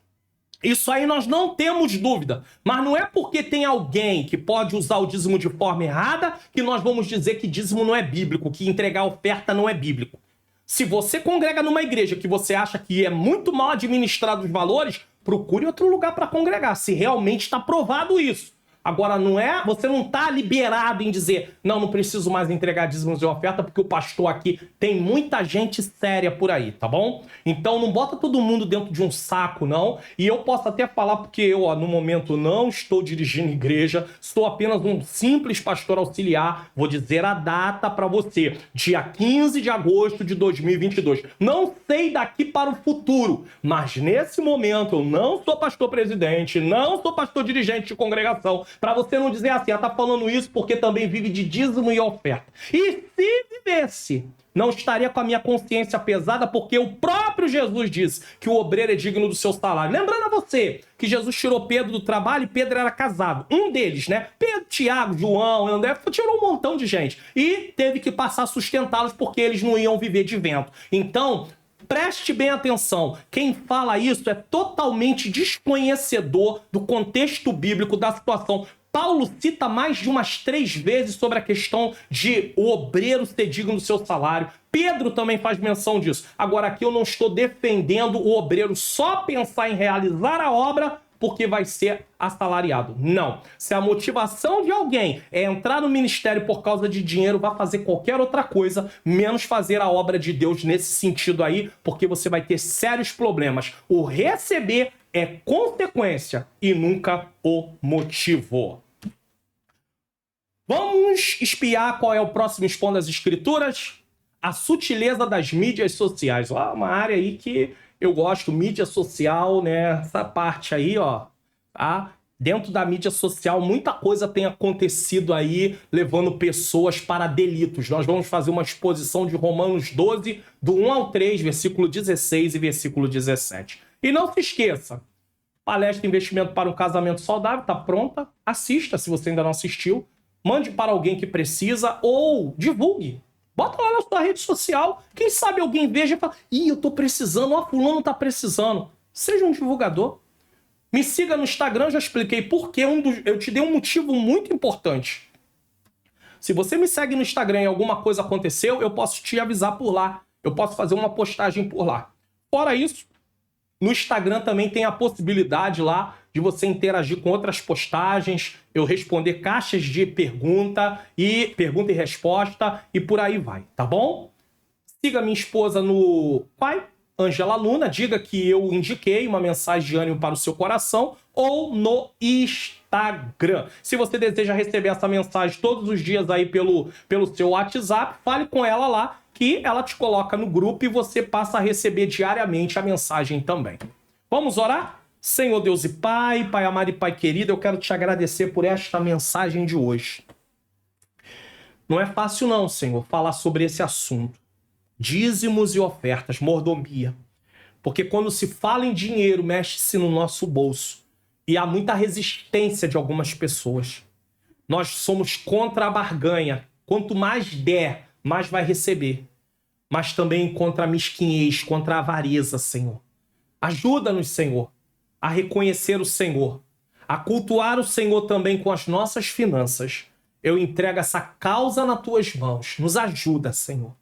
Isso aí nós não temos dúvida. Mas não é porque tem alguém que pode usar o dízimo de forma errada que nós vamos dizer que dízimo não é bíblico, que entregar oferta não é bíblico. Se você congrega numa igreja que você acha que é muito mal administrado os valores, procure outro lugar para congregar, se realmente está provado isso. Agora, você não está liberado em dizer, não preciso mais entregar dízimos de oferta porque o pastor aqui tem muita gente séria por aí, tá bom? Então não bota todo mundo dentro de um saco, não. E eu posso até falar porque eu, no momento, não estou dirigindo igreja, sou apenas um simples pastor auxiliar. Vou dizer a data para você, dia 15 de agosto de 2022. Não sei daqui para o futuro, mas nesse momento eu não sou pastor presidente, não sou pastor dirigente de congregação, para você não dizer assim, tá falando isso porque também vive de dízimo e oferta. E se vivesse, não estaria com a minha consciência pesada, porque o próprio Jesus disse que o obreiro é digno do seu salário. Lembrando a você que Jesus tirou Pedro do trabalho e Pedro era casado. Um deles, né? Pedro, Tiago, João, André, tirou um montão de gente. E teve que passar a sustentá-los porque eles não iam viver de vento. Então, preste bem atenção, quem fala isso é totalmente desconhecedor do contexto bíblico da situação. Paulo cita mais de umas 3 vezes sobre a questão de o obreiro ser digno do seu salário. Pedro também faz menção disso. Agora aqui eu não estou defendendo o obreiro só pensar em realizar a obra porque vai ser assalariado. Não. Se a motivação de alguém é entrar no ministério por causa de dinheiro, vai fazer qualquer outra coisa, menos fazer a obra de Deus nesse sentido aí, porque você vai ter sérios problemas. O receber é consequência e nunca o motivo. Vamos espiar qual é o próximo Expondo as Escrituras? A sutileza das mídias sociais. Uma área aí que eu gosto, mídia social, né? Essa parte aí, ó, tá? Dentro da mídia social, muita coisa tem acontecido aí, levando pessoas para delitos. Nós vamos fazer uma exposição de Romanos 12, do 1 ao 3, versículo 16 e versículo 17. E não se esqueça, palestra Investimento para um Casamento Saudável, tá pronta? Assista, se você ainda não assistiu. Mande para alguém que precisa ou divulgue. Bota lá na sua rede social. Quem sabe alguém veja e fala, eu tô precisando, fulano tá precisando. Seja um divulgador. Me siga no Instagram, já expliquei por quê. Eu te dei um motivo muito importante. Se você me segue no Instagram e alguma coisa aconteceu, eu posso te avisar por lá. Eu posso fazer uma postagem por lá. Fora isso, no Instagram também tem a possibilidade lá de você interagir com outras postagens, eu responder caixas de pergunta e resposta e por aí vai, tá bom? Siga minha esposa no Angela Luna, diga que eu indiquei uma mensagem de ânimo para o seu coração, ou no Instagram. Se você deseja receber essa mensagem todos os dias aí pelo seu WhatsApp, fale com ela lá, que ela te coloca no grupo e você passa a receber diariamente a mensagem também. Vamos orar? Senhor Deus e Pai, Pai amado e Pai querido, eu quero te agradecer por esta mensagem de hoje. Não é fácil não, Senhor, falar sobre esse assunto. Dízimos e ofertas, mordomia. Porque quando se fala em dinheiro, mexe-se no nosso bolso. E há muita resistência de algumas pessoas. Nós somos contra a barganha. Quanto mais der, mais vai receber. Mas também contra a mesquinhez, contra a avareza, Senhor. Ajuda-nos, Senhor, a reconhecer o Senhor, a cultuar o Senhor também com as nossas finanças. Eu entrego essa causa nas tuas mãos. Nos ajuda, Senhor.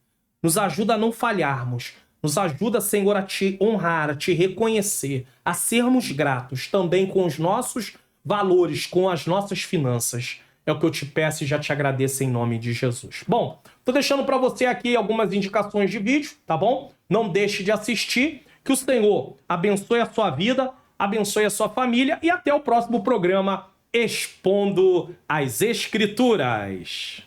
Nos ajuda a não falharmos. Nos ajuda, Senhor, a te honrar, a te reconhecer, a sermos gratos também com os nossos valores, com as nossas finanças. É o que eu te peço e já te agradeço em nome de Jesus. Bom, tô deixando para você aqui algumas indicações de vídeo, tá bom? Não deixe de assistir. Que o Senhor abençoe a sua vida, abençoe a sua família e até o próximo programa Expondo as Escrituras.